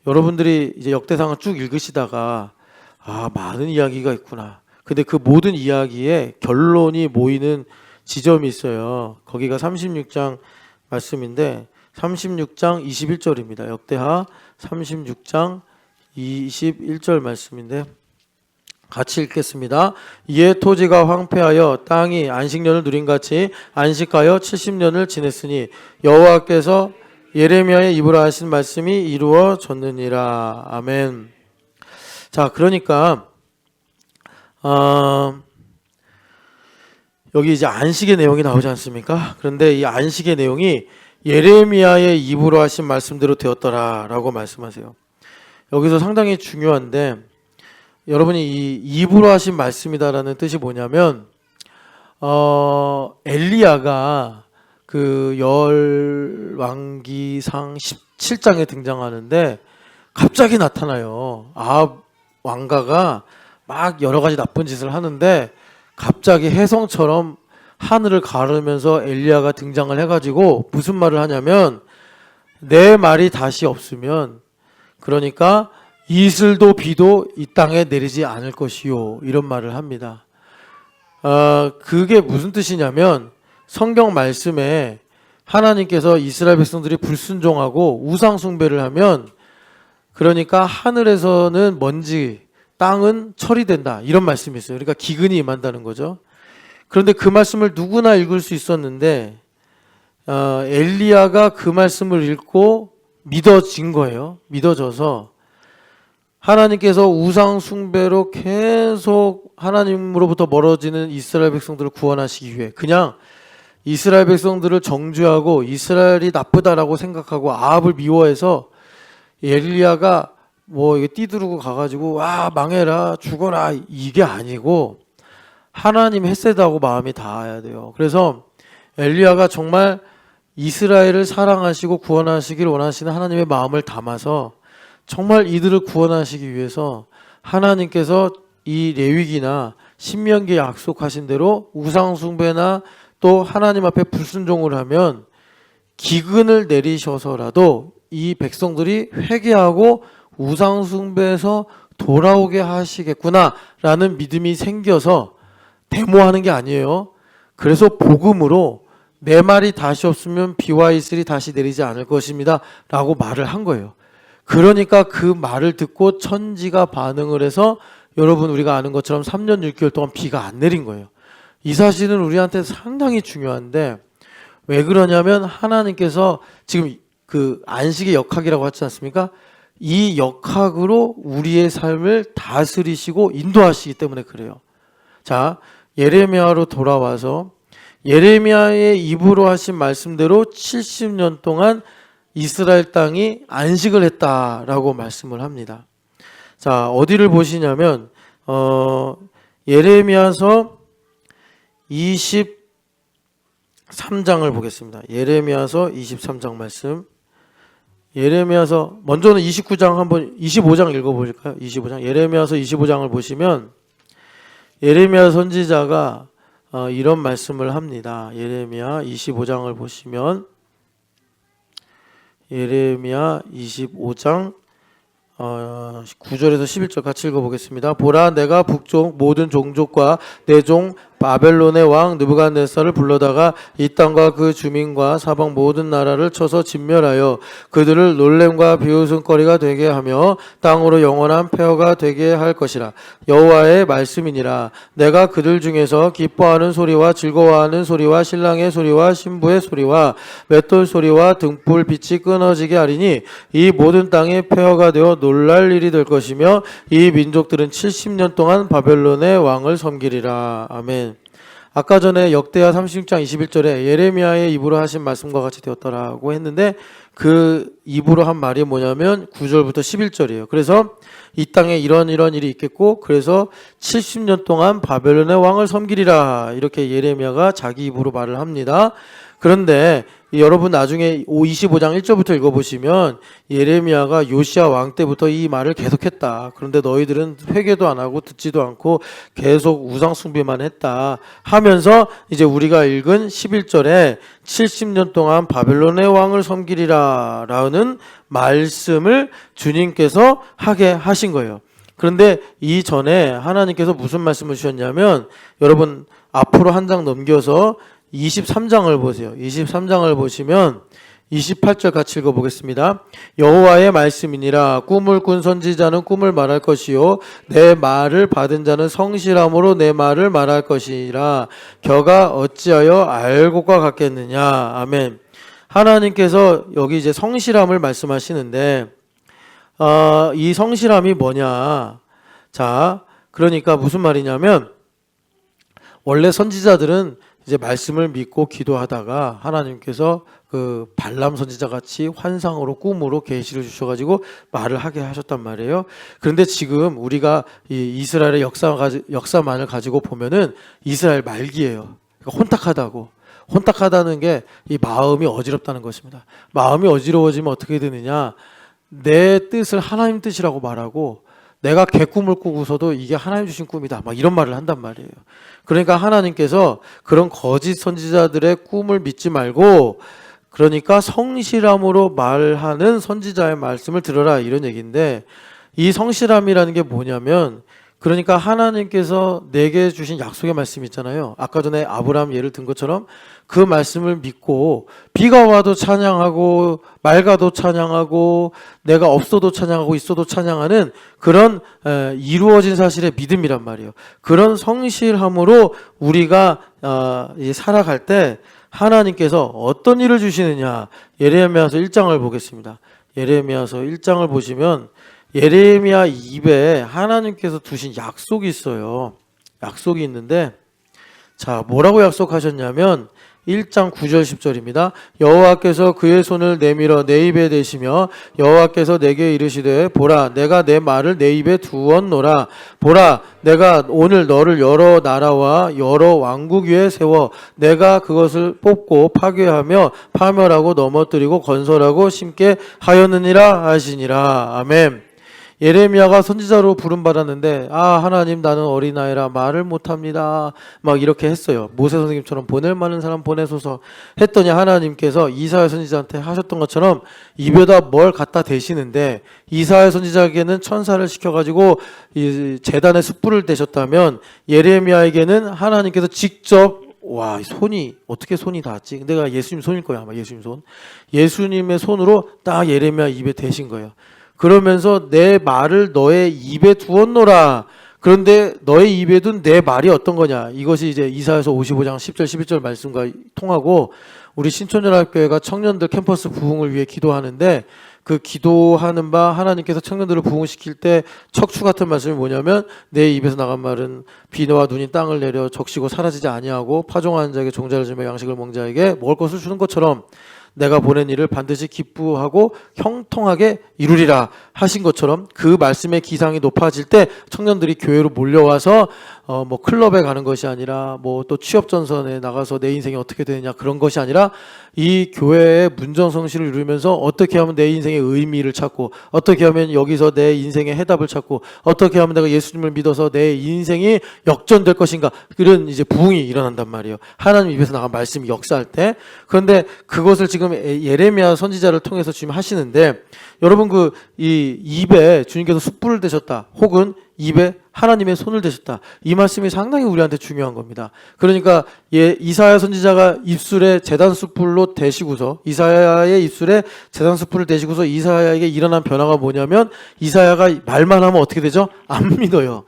여러분들이 이제 역대상을 쭉 읽으시다가 많은 이야기가 있구나. 근데 그 모든 이야기에 결론이 모이는 지점이 있어요. 거기가 36장 말씀인데 36장 21절입니다. 역대하 36장 21절 말씀인데 같이 읽겠습니다. 이에 토지가 황폐하여 땅이 안식년을 누린같이 안식하여 70년을 지냈으니 여호와께서 예레미야의 입으로 하신 말씀이 이루어졌느니라. 아멘. 자, 그러니까 여기 이제 안식의 내용이 나오지 않습니까? 그런데 이 안식의 내용이 예레미야의 입으로 하신 말씀대로 되었더라라고 말씀하세요. 여기서 상당히 중요한데 여러분이 이 입으로 하신 말씀이다라는 뜻이 뭐냐면 엘리야가 그 열왕기상 17장에 등장하는데 갑자기 나타나요. 아합 왕가가 막 여러 가지 나쁜 짓을 하는데 갑자기 혜성처럼 하늘을 가르면서 엘리야가 등장을 해가지고 무슨 말을 하냐면 내 말이 다시 없으면 그러니까 이슬도 비도 이 땅에 내리지 않을 것이요 이런 말을 합니다. 그게 무슨 뜻이냐면 성경 말씀에 하나님께서 이스라엘 백성들이 불순종하고 우상 숭배를 하면 그러니까 하늘에서는 먼지 땅은 처리된다 이런 말씀이 있어요. 그러니까 기근이 임한다는 거죠. 그런데 그 말씀을 누구나 읽을 수 있었는데 엘리야가 그 말씀을 읽고 믿어진 거예요. 믿어져서 하나님께서 우상 숭배로 계속 하나님으로부터 멀어지는 이스라엘 백성들을 구원하시기 위해 그냥 이스라엘 백성들을 정죄하고 이스라엘이 나쁘다라고 생각하고 아합을 미워해서 엘리야가 뭐 이게 띠두르고 가가지고 망해라 죽어라 이게 아니고 하나님 헤세드하고 마음이 닿아야 돼요. 그래서 엘리야가 정말 이스라엘을 사랑하시고 구원하시길 원하시는 하나님의 마음을 담아서 정말 이들을 구원하시기 위해서 하나님께서 이 레위기나 신명기에 약속하신 대로 우상 숭배나 또 하나님 앞에 불순종을 하면 기근을 내리셔서라도 이 백성들이 회개하고 우상 숭배에서 돌아오게 하시겠구나라는 믿음이 생겨서 데모하는 게 아니에요. 그래서 복음으로 내 말이 다시 없으면 비와 이슬이 다시 내리지 않을 것입니다 라고 말을 한 거예요. 그러니까 그 말을 듣고 천지가 반응을 해서 여러분 우리가 아는 것처럼 3년 6개월 동안 비가 안 내린 거예요. 이 사실은 우리한테 상당히 중요한데 왜 그러냐면 하나님께서 지금 그 안식의 역학이라고 하지 않습니까? 이 역학으로 우리의 삶을 다스리시고 인도하시기 때문에 그래요. 자, 예레미야로 돌아와서 예레미야의 입으로 하신 말씀대로 70년 동안 이스라엘 땅이 안식을 했다라고 말씀을 합니다. 자, 어디를 보시냐면 예레미야서 23장을 보겠습니다. 예레미야서 23장 말씀. 예레미야서 먼저는 25장 읽어보실까요? 25장. 예레미야서 25장을 보시면 예레미야 선지자가 이런 말씀을 합니다. 예레미야 25장을 보시면 예레미야 25장 9절에서 11절 같이 읽어보겠습니다. 보라, 내가 북쪽 모든 종족과 내 종 바벨론의 왕 느부갓네살을 불러다가 이 땅과 그 주민과 사방 모든 나라를 쳐서 진멸하여 그들을 놀램과 비웃음거리가 되게 하며 땅으로 영원한 폐허가 되게 할 것이라. 여호와의 말씀이니라. 내가 그들 중에서 기뻐하는 소리와 즐거워하는 소리와 신랑의 소리와 신부의 소리와 맷돌 소리와 등불 빛이 끊어지게 하리니 이 모든 땅이 폐허가 되어 놀랄 일이 될 것이며 이 민족들은 70년 동안 바벨론의 왕을 섬기리라. 아멘. 아까 전에 역대하 36장 21절에 예레미야의 입으로 하신 말씀과 같이 되었더라고 했는데 그 입으로 한 말이 뭐냐면 9절부터 11절이에요. 그래서 이 땅에 이런 일이 있겠고 그래서 70년 동안 바벨론의 왕을 섬기리라 이렇게 예레미야가 자기 입으로 말을 합니다. 그런데 여러분 나중에 25장 1절부터 읽어보시면 예레미야가 요시야 왕 때부터 이 말을 계속했다. 그런데 너희들은 회개도 안 하고 듣지도 않고 계속 우상 숭배만 했다 하면서 이제 우리가 읽은 11절에 70년 동안 바벨론의 왕을 섬기리라 라는 말씀을 주님께서 하게 하신 거예요. 그런데 이전에 하나님께서 무슨 말씀을 주셨냐면 여러분 앞으로 한 장 넘겨서 23장을 보세요. 23장을 보시면 28절 같이 읽어보겠습니다. 여호와의 말씀이니라. 꿈을 꾼 선지자는 꿈을 말할 것이요 내 말을 받은 자는 성실함으로 내 말을 말할 것이라. 겨가 어찌하여 알고가 같겠느냐. 아멘. 하나님께서 여기 이제 성실함을 말씀하시는데 이 성실함이 뭐냐. 자, 그러니까 무슨 말이냐면 원래 선지자들은 이제 말씀을 믿고 기도하다가 하나님께서 그 발람 선지자 같이 환상으로 꿈으로 계시를 주셔가지고 말을 하게 하셨단 말이에요. 그런데 지금 우리가 이 이스라엘의 역사만을 가지고 보면은 이스라엘 말기예요. 그러니까 혼탁하다는 게 이 마음이 어지럽다는 것입니다. 마음이 어지러워지면 어떻게 되느냐? 내 뜻을 하나님 뜻이라고 말하고 내가 개꿈을 꾸고서도 이게 하나님 주신 꿈이다 막 이런 말을 한단 말이에요. 그러니까 하나님께서 그런 거짓 선지자들의 꿈을 믿지 말고 그러니까 성실함으로 말하는 선지자의 말씀을 들어라 이런 얘기인데 이 성실함이라는 게 뭐냐면 그러니까 하나님께서 내게 주신 약속의 말씀 있잖아요. 아까 전에 아브라함 예를 든 것처럼 그 말씀을 믿고 비가 와도 찬양하고 맑아도 찬양하고 내가 없어도 찬양하고 있어도 찬양하는 그런 이루어진 사실의 믿음이란 말이에요. 그런 성실함으로 우리가 살아갈 때 하나님께서 어떤 일을 주시느냐. 예레미야서 1장을 보겠습니다. 예레미야서 1장을 보시면 예레미야 입에 하나님께서 두신 약속이 있어요. 약속이 있는데 자 뭐라고 약속하셨냐면 1장 9절 10절입니다. 여호와께서 그의 손을 내밀어 내 입에 대시며 여호와께서 내게 이르시되 보라 내가 내 말을 내 입에 두었노라. 보라 내가 오늘 너를 여러 나라와 여러 왕국 위에 세워 내가 그것을 뽑고 파괴하며 파멸하고 넘어뜨리고 건설하고 심게 하였느니라 하시니라. 아멘. 예레미야가 선지자로 부름받았는데 하나님 나는 어린아이라 말을 못합니다 막 이렇게 했어요. 모세 선생님처럼 보낼 만한 사람 보내소서 했더니 하나님께서 이사야 선지자한테 하셨던 것처럼 입에다 뭘 갖다 대시는데 이사야 선지자에게는 천사를 시켜가지고 이 제단에 숯불을 대셨다면 예레미야에게는 하나님께서 직접 와 손이 어떻게 손이 닿았지? 내가 예수님 손일 거야 아마 예수님의 손으로 딱 예레미야 입에 대신 거예요. 그러면서 내 말을 너의 입에 두었노라. 그런데 너의 입에 둔 내 말이 어떤 거냐. 이것이 이제 이사야서 55장 10절 11절 말씀과 통하고 우리 신촌연합교회가 청년들 캠퍼스 부흥을 위해 기도하는데 그 기도하는 바 하나님께서 청년들을 부흥시킬 때 척추 같은 말씀이 뭐냐면 내 입에서 나간 말은 비와 눈이 땅을 내려 적시고 사라지지 아니하고 파종하는 자에게 종자를 주며 양식을 먹는 자에게 먹을 것을 주는 것처럼 내가 보낸 일을 반드시 기쁘하고 형통하게 이루리라 하신 것처럼 그 말씀의 기상이 높아질 때 청년들이 교회로 몰려와서 뭐 클럽에 가는 것이 아니라 뭐 또 취업 전선에 나가서 내 인생이 어떻게 되느냐 그런 것이 아니라 이 교회의 문정성실을 이루면서 어떻게 하면 내 인생의 의미를 찾고 어떻게 하면 여기서 내 인생의 해답을 찾고 어떻게 하면 내가 예수님을 믿어서 내 인생이 역전될 것인가 그런 이제 부흥이 일어난단 말이에요. 하나님 입에서 나간 말씀이 역사할 때. 그런데 그것을 지금 예레미야 선지자를 통해서 지금 하시는데 여러분 이 입에 주님께서 숯불을 대셨다 혹은 입에 하나님의 손을 대셨다. 이 말씀이 상당히 우리한테 중요한 겁니다. 그러니까 이사야 선지자가 입술에 제단 숯불로 대시고서 이사야의 입술에 제단 숯불을 대시고서 이사야에게 일어난 변화가 뭐냐면 이사야가 말만 하면 어떻게 되죠? 안 믿어요.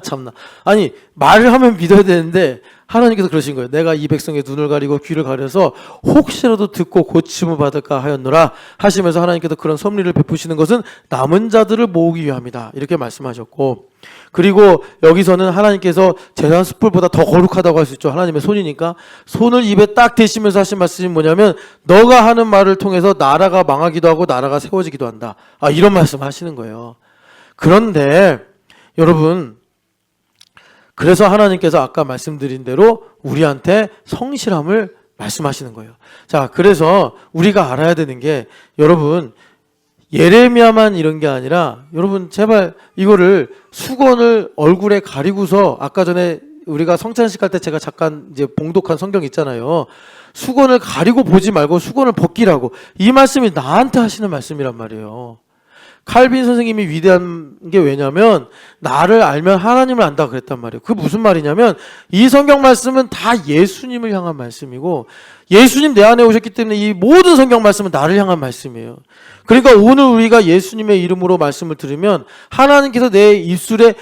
참나. 아니 말을 하면 믿어야 되는데 하나님께서 그러신 거예요. 내가 이 백성의 눈을 가리고 귀를 가려서 혹시라도 듣고 고침을 받을까 하였노라 하시면서 하나님께서 그런 섭리를 베푸시는 것은 남은 자들을 모으기 위함이다. 이렇게 말씀하셨고 그리고 여기서는 하나님께서 제단 숯불보다 더 거룩하다고 할 수 있죠. 하나님의 손이니까 손을 입에 딱 대시면서 하신 말씀이 뭐냐면 너가 하는 말을 통해서 나라가 망하기도 하고 나라가 세워지기도 한다. 이런 말씀 하시는 거예요. 그런데 여러분 그래서 하나님께서 아까 말씀드린 대로 우리한테 성실함을 말씀하시는 거예요. 자, 그래서 우리가 알아야 되는 게 여러분 예레미야만 이런 게 아니라 여러분 제발 이거를 수건을 얼굴에 가리고서 아까 전에 우리가 성찬식 할 때 제가 잠깐 이제 봉독한 성경 있잖아요. 수건을 가리고 보지 말고 수건을 벗기라고. 이 말씀이 나한테 하시는 말씀이란 말이에요. 칼빈 선생님이 위대한 게 왜냐면 나를 알면 하나님을 안다 그랬단 말이에요. 그게 무슨 말이냐면 이 성경 말씀은 다 예수님을 향한 말씀이고 예수님 내 안에 오셨기 때문에 이 모든 성경 말씀은 나를 향한 말씀이에요. 그러니까 오늘 우리가 예수님의 이름으로 말씀을 들으면 하나님께서 내 입술에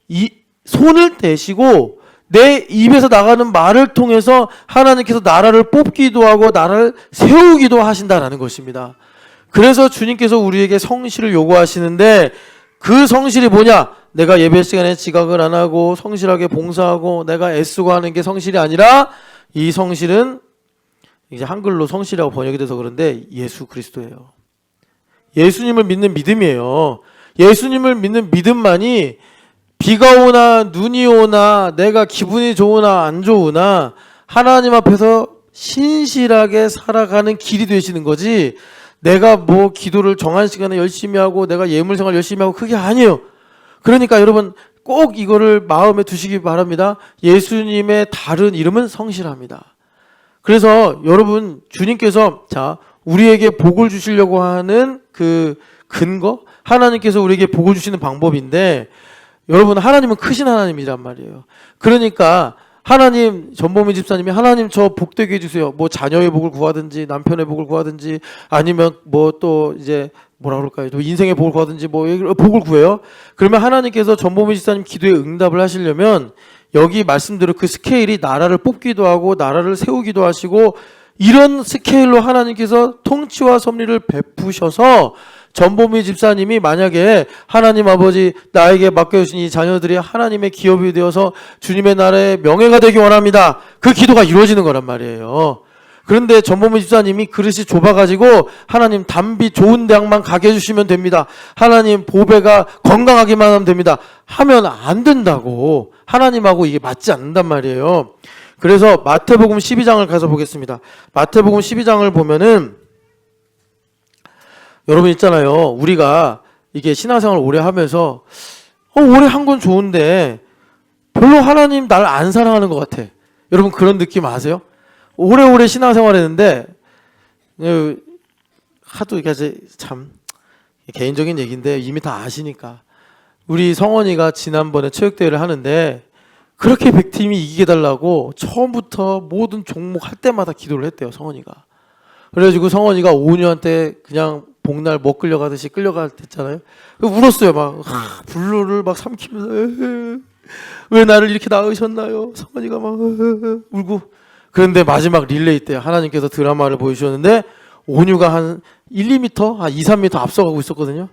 이 손을 대시고 내 입에서 나가는 말을 통해서 하나님께서 나라를 뽑기도 하고 나라를 세우기도 하신다라는 것입니다. 그래서 주님께서 우리에게 성실을 요구하시는데 그 성실이 뭐냐? 내가 예배 시간에 지각을 안 하고 성실하게 봉사하고 내가 애쓰고 하는 게 성실이 아니라 이 성실은 이제 한글로 성실이라고 번역이 돼서 그런데 예수 그리스도예요. 예수님을 믿는 믿음이에요. 예수님을 믿는 믿음만이 비가 오나 눈이 오나 내가 기분이 좋으나 안 좋으나 하나님 앞에서 신실하게 살아가는 길이 되시는 거지 내가 뭐 기도를 정한 시간에 열심히 하고 내가 예물생활 열심히 하고 그게 아니에요. 그러니까 여러분 꼭 이거를 마음에 두시기 바랍니다. 예수님의 다른 이름은 성실합니다. 그래서 여러분 주님께서 자 우리에게 복을 주시려고 하는 그 근거 하나님께서 우리에게 복을 주시는 방법인데 여러분 하나님은 크신 하나님이란 말이에요. 그러니까 하나님 전범희 집사님이 하나님 저 복되게 해주세요. 뭐 자녀의 복을 구하든지 남편의 복을 구하든지 아니면 뭐 또 이제 뭐라 그럴까요? 또 인생의 복을 구하든지 뭐 복을 구해요. 그러면 하나님께서 전범희 집사님 기도에 응답을 하시려면 여기 말씀대로 그 스케일이 나라를 뽑기도 하고 나라를 세우기도 하시고 이런 스케일로 하나님께서 통치와 섭리를 베푸셔서 전보미 집사님이 만약에 하나님 아버지 나에게 맡겨주신 이 자녀들이 하나님의 기업이 되어서 주님의 나라의 명예가 되기 원합니다. 그 기도가 이루어지는 거란 말이에요. 그런데 전보미 집사님이 그릇이 좁아가지고 하나님 담비 좋은 대학만 가게 해주시면 됩니다. 하나님 보배가 건강하기만 하면 됩니다. 하면 안 된다고. 하나님하고 이게 맞지 않는단 말이에요. 그래서 마태복음 12장을 가서 보겠습니다. 마태복음 12장을 보면은 여러분 있잖아요. 우리가 이게 신앙생활을 오래 하면서 오래 한 건 좋은데 별로 하나님 날 안 사랑하는 것 같아. 여러분 그런 느낌 아세요? 오래오래 신앙생활 했는데 하도 이게 참 개인적인 얘기인데 이미 다 아시니까 우리 성원이가 지난번에 체육대회를 하는데 그렇게 100팀이 이기게 달라고 처음부터 모든 종목 할 때마다 기도를 했대요. 성원이가. 그래가지고 성원이가 오은유한테 그냥 복날 못 끌려가듯이 끌려갔댔잖아요. 울었어요. 막 분노를 막 삼키면서 왜 나를 이렇게 낳으셨나요? 성원이가 막 울고. 그런데 마지막 릴레이 때 하나님께서 드라마를 보여주셨는데 오은유가 한 1, 2m, 한 2, 3m 앞서가고 있었거든요.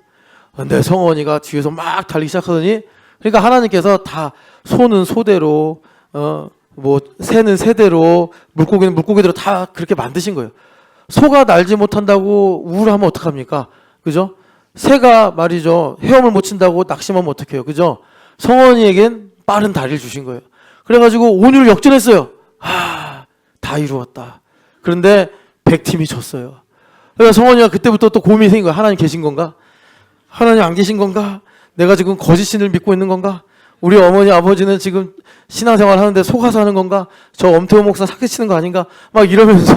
근데 성원이가 뒤에서 막 달리기 시작하더니 그러니까 하나님께서 다 소는 소대로 뭐 새는 새대로 물고기는 물고기대로 다 그렇게 만드신 거예요. 소가 날지 못한다고 우울하면 어떡합니까? 그죠? 새가 말이죠. 헤엄을 못 친다고 낙심하면 어떡해요? 그죠? 성원이에겐 빠른 다리를 주신 거예요. 그래가지고 온유를 역전했어요. 다 이루었다. 그런데 100팀이 졌어요. 그러니까 성원이가 그때부터 또 고민이 생긴 거야. 하나님 계신 건가? 하나님 안 계신 건가? 내가 지금 거짓신을 믿고 있는 건가? 우리 어머니 아버지는 지금 신앙생활 하는데 속아서 하는 건가? 저 엄태호 목사 사기치는 거 아닌가? 막 이러면서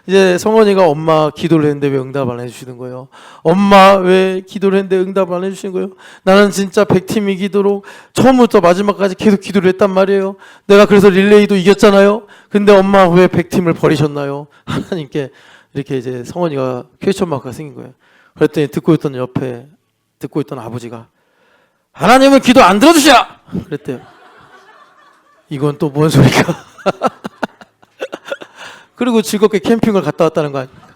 이제 성원이가 엄마 기도를 했는데 왜 응답 안 해주시는 거예요? 엄마 왜 기도를 했는데 응답 안 해주시는 거예요? 나는 진짜 100팀 이기도록 처음부터 마지막까지 계속 기도를 했단 말이에요. 내가 그래서 릴레이도 이겼잖아요. 근데 엄마 왜 100팀을 버리셨나요? 하나님께 이렇게 이제 성원이가 퀘스천 마크가 생긴 거예요. 그랬더니 듣고 있던 아버지가 하나님은 기도 안 들어주시라! 그랬대요. 이건 또 뭔 소리가? 그리고 즐겁게 캠핑을 갔다 왔다는 거 아닙니까?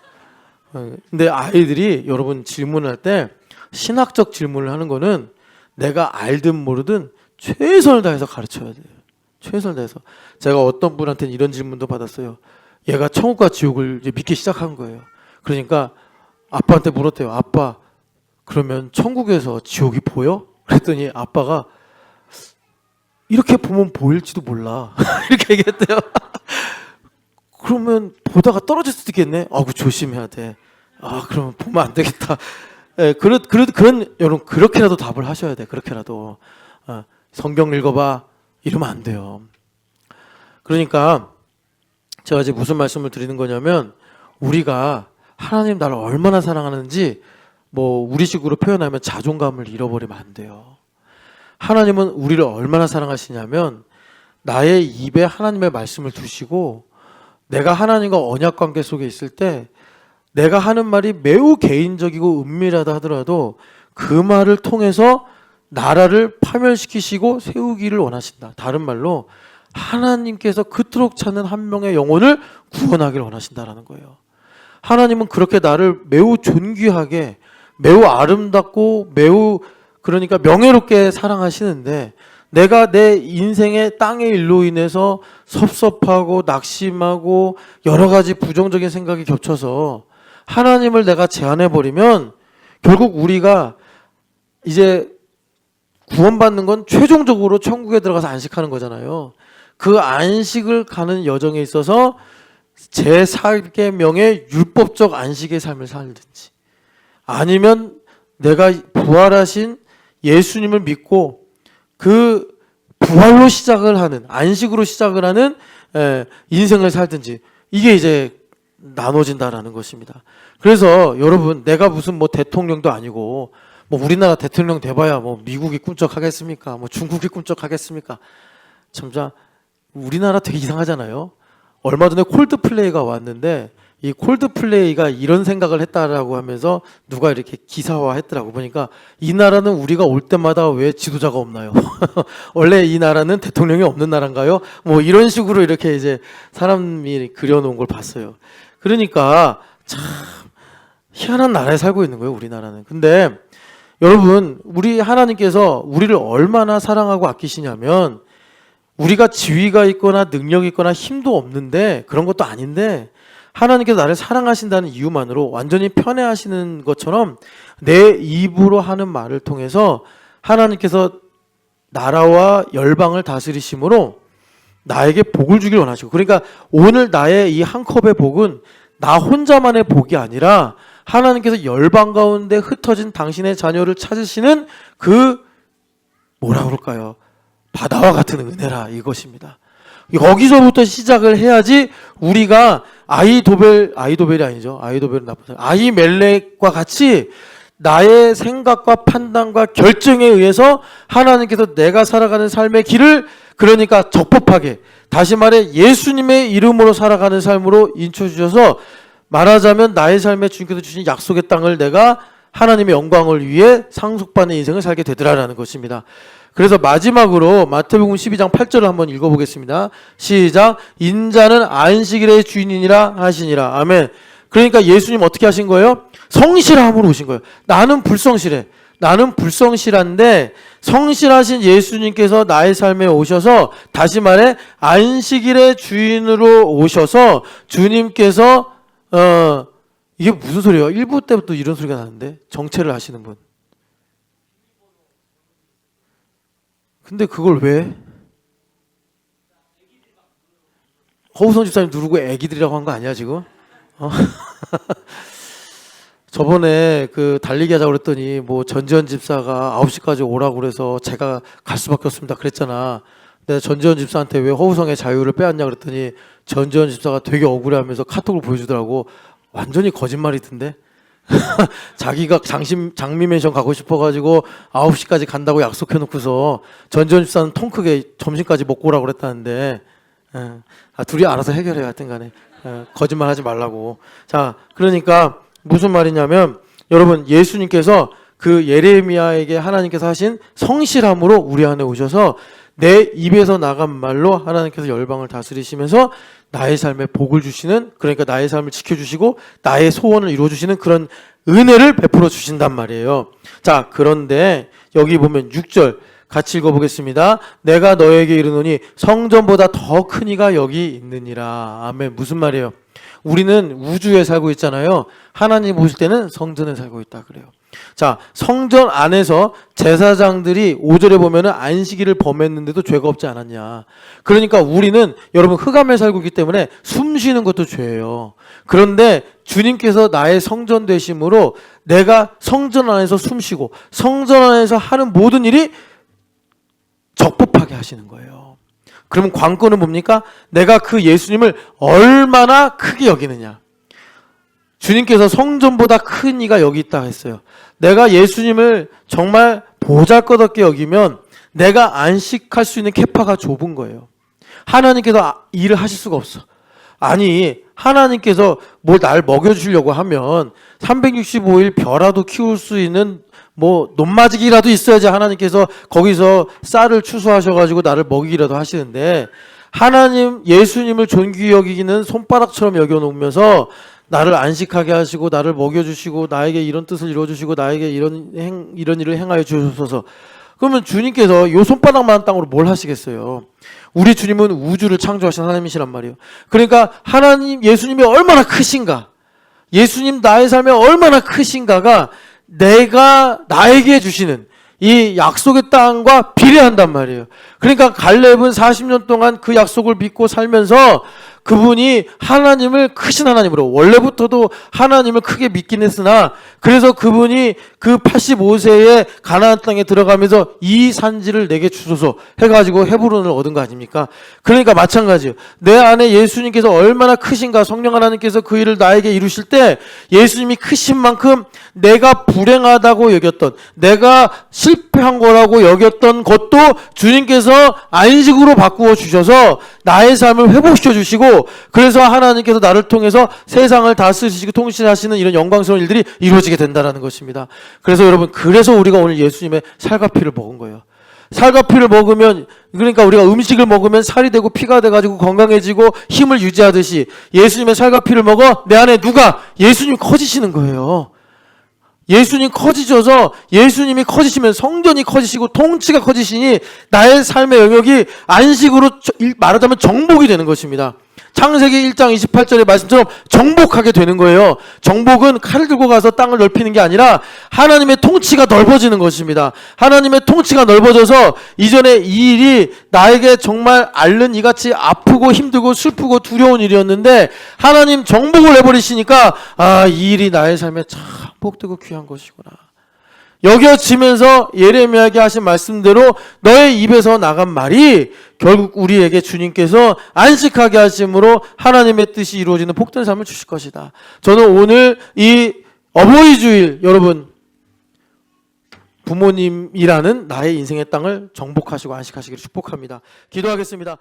근데 아이들이 여러분 질문할 때 신학적 질문을 하는 거는 내가 알든 모르든 최선을 다해서 가르쳐야 돼요. 최선을 다해서. 제가 어떤 분한테는 이런 질문도 받았어요. 얘가 천국과 지옥을 이제 믿기 시작한 거예요. 그러니까 아빠한테 물었대요. 아빠, 그러면 천국에서 지옥이 보여? 그랬더니 아빠가 이렇게 보면 보일지도 몰라. 이렇게 얘기했대요. 그러면 보다가 떨어질 수도 있겠네. 그 조심해야 돼. 그러면 보면 안 되겠다. 그런 여러분 그렇게라도 답을 하셔야 돼. 그렇게라도 성경 읽어봐 이러면 안 돼요. 그러니까 제가 이제 무슨 말씀을 드리는 거냐면 우리가 하나님 나를 얼마나 사랑하는지 우리식으로 표현하면 자존감을 잃어버리면 안 돼요. 하나님은 우리를 얼마나 사랑하시냐면 나의 입에 하나님의 말씀을 두시고 내가 하나님과 언약 관계 속에 있을 때 내가 하는 말이 매우 개인적이고 은밀하다 하더라도 그 말을 통해서 나라를 파멸시키시고 세우기를 원하신다. 다른 말로 하나님께서 그토록 찾는 한 명의 영혼을 구원하기를 원하신다라는 거예요. 하나님은 그렇게 나를 매우 존귀하게 매우 아름답고 매우 그러니까 명예롭게 사랑하시는데 내가 내 인생의 땅의 일로 인해서 섭섭하고 낙심하고 여러 가지 부정적인 생각이 겹쳐서 하나님을 내가 제한해버리면 결국 우리가 이제 구원받는 건 최종적으로 천국에 들어가서 안식하는 거잖아요. 그 안식을 가는 여정에 있어서 제4계명의 율법적 안식의 삶을 살든지 아니면 내가 부활하신 예수님을 믿고 그 부활로 시작을 하는 안식으로 시작을 하는 인생을 살든지 이게 이제 나눠진다라는 것입니다. 그래서 여러분 내가 무슨 대통령도 아니고 우리나라 대통령 돼봐야 미국이 꿈쩍하겠습니까? 중국이 꿈쩍하겠습니까? 참자 우리나라 되게 이상하잖아요. 얼마 전에 콜드플레이가 왔는데 이 콜드플레이가 이런 생각을 했다라고 하면서 누가 이렇게 기사화했더라고. 보니까 이 나라는 우리가 올 때마다 왜 지도자가 없나요? 원래 이 나라는 대통령이 없는 나라인가요? 이런 식으로 이렇게 이제 사람이 그려놓은 걸 봤어요. 그러니까 참 희한한 나라에 살고 있는 거예요, 우리나라는. 근데 여러분 우리 하나님께서 우리를 얼마나 사랑하고 아끼시냐면 우리가 지위가 있거나 능력이 있거나 힘도 없는데 그런 것도 아닌데 하나님께서 나를 사랑하신다는 이유만으로 완전히 편애하시는 것처럼 내 입으로 하는 말을 통해서 하나님께서 나라와 열방을 다스리심으로 나에게 복을 주길 원하시고 그러니까 오늘 나의 이 한 컵의 복은 나 혼자만의 복이 아니라 하나님께서 열방 가운데 흩어진 당신의 자녀를 찾으시는 그 뭐라 그럴까요? 바다와 같은 은혜라 이것입니다. 여기서부터 시작을 해야지 우리가 아이도벨이 아니죠. 아이도벨은 나쁜 아히멜렉과 같이 나의 생각과 판단과 결정에 의해서 하나님께서 내가 살아가는 삶의 길을 그러니까 적법하게 다시 말해 예수님의 이름으로 살아가는 삶으로 인쳐주셔서 말하자면 나의 삶에 주님께서 주신 약속의 땅을 내가 하나님의 영광을 위해 상속받는 인생을 살게 되더라라는 것입니다. 그래서 마지막으로 마태복음 12장 8절을 한번 읽어보겠습니다. 시작. 인자는 안식일의 주인이니라 하시니라. 아멘. 그러니까 예수님 어떻게 하신 거예요? 성실함으로 오신 거예요. 나는 불성실해. 나는 불성실한데 성실하신 예수님께서 나의 삶에 오셔서 다시 말해 안식일의 주인으로 오셔서 주님께서 이게 무슨 소리예요? 1부 때부터 이런 소리가 나는데 정체를 아시는 분. 근데 그걸 왜? 허우성 집사님 누르고 애기들이라고 한 거 아니야 지금? 저번에 그 달리기 하자고 그랬더니 뭐 전지현 집사가 9시까지 오라고 그래서 제가 갈 수밖에 없습니다 그랬잖아. 내가 전지현 집사한테 왜 허우성의 자유를 빼앗냐 그랬더니 전지현 집사가 되게 억울해하면서 카톡을 보여주더라고. 완전히 거짓말이던데. 자기가 장미 맨션 가고 싶어가지고 9시까지 간다고 약속해놓고서 전지현 집사는 통 크게 점심까지 먹고 오라고 그랬다는데 둘이 알아서 해결해요. 하여튼 간에 거짓말 하지 말라고. 자, 그러니까 무슨 말이냐면 여러분, 예수님께서 그 예레미야에게 하나님께서 하신 성실함으로 우리 안에 오셔서 내 입에서 나간 말로 하나님께서 열방을 다스리시면서 나의 삶에 복을 주시는, 그러니까 나의 삶을 지켜주시고 나의 소원을 이루어주시는 그런 은혜를 베풀어 주신단 말이에요. 자, 그런데 여기 보면 6절 같이 읽어보겠습니다. 내가 너에게 이르노니 성전보다 더 큰 이가 여기 있느니라. 아멘. 무슨 말이에요? 우리는 우주에 살고 있잖아요. 하나님 보실 때는 성전에 살고 있다 그래요. 자, 성전 안에서 제사장들이 5절에 보면은 안식일을 범했는데도 죄가 없지 않았냐. 그러니까 우리는 여러분 흑암에 살고 있기 때문에 숨 쉬는 것도 죄예요. 그런데 주님께서 나의 성전 되심으로 내가 성전 안에서 숨 쉬고 성전 안에서 하는 모든 일이 적법하게 하시는 거예요. 그러면 관건은 뭡니까? 내가 그 예수님을 얼마나 크게 여기느냐. 주님께서 성전보다 큰 이가 여기 있다 했어요. 내가 예수님을 정말 보잘것없게 여기면 내가 안식할 수 있는 캐파가 좁은 거예요. 하나님께서 일을 하실 수가 없어. 아니, 하나님께서 뭘 날 먹여주려고 하면 365일 벼라도 키울 수 있는 뭐 논마지기라도 있어야지 하나님께서 거기서 쌀을 추수하셔가지고 나를 먹이기라도 하시는데, 하나님 예수님을 존귀히 여기기는 손바닥처럼 여겨놓으면서 나를 안식하게 하시고 나를 먹여주시고 나에게 이런 뜻을 이루어주시고 나에게 이런 일을 행하여 주셔서, 그러면 주님께서 요 손바닥만한 땅으로 뭘 하시겠어요? 우리 주님은 우주를 창조하신 하나님이시란 말이에요. 그러니까 하나님 예수님이 얼마나 크신가, 예수님 나의 삶에 얼마나 크신가가 내가 나에게 주시는 이 약속의 땅과 비례한단 말이에요. 그러니까 갈렙은 40년 동안 그 약속을 믿고 살면서 그분이 하나님을 크신 하나님으로, 원래부터도 하나님을 크게 믿긴 했으나 그래서 그분이 그 85세에 가나안 땅에 들어가면서 이 산지를 내게 주소서 해가지고 헤브론을 얻은 거 아닙니까? 그러니까 마찬가지예요. 내 안에 예수님께서 얼마나 크신가, 성령 하나님께서 그 일을 나에게 이루실 때 예수님이 크신 만큼 내가 불행하다고 여겼던, 내가 실패한 거라고 여겼던 것도 주님께서 안식으로 바꾸어 주셔서 나의 삶을 회복시켜 주시고, 그래서 하나님께서 나를 통해서 세상을 다스리시고 통치하시는 이런 영광스러운 일들이 이루어지게 된다는 것입니다. 그래서 여러분, 그래서 우리가 오늘 예수님의 살과 피를 먹은 거예요. 살과 피를 먹으면, 그러니까 우리가 음식을 먹으면 살이 되고 피가 돼가지고 건강해지고 힘을 유지하듯이 예수님의 살과 피를 먹어 내 안에 누가? 예수님이 커지시는 거예요. 예수님 커지셔서, 예수님이 커지시면 성전이 커지시고 통치가 커지시니 나의 삶의 영역이 안식으로 말하자면 정복이 되는 것입니다. 창세기 1장 28절의 말씀처럼 정복하게 되는 거예요. 정복은 칼을 들고 가서 땅을 넓히는 게 아니라 하나님의 통치가 넓어지는 것입니다. 하나님의 통치가 넓어져서 이전에 이 일이 나에게 정말 앓는 이같이 아프고 힘들고 슬프고 두려운 일이었는데 하나님 정복을 해버리시니까, 아, 이 일이 나의 삶에 참 복되고 귀한 것이구나 여겨지면서 예레미야에게 하신 말씀대로 너의 입에서 나간 말이 결국 우리에게 주님께서 안식하게 하심으로 하나님의 뜻이 이루어지는 복된 삶을 주실 것이다. 저는 오늘 이 어버이 주일, 여러분 부모님이라는 나의 인생의 땅을 정복하시고 안식하시기를 축복합니다. 기도하겠습니다.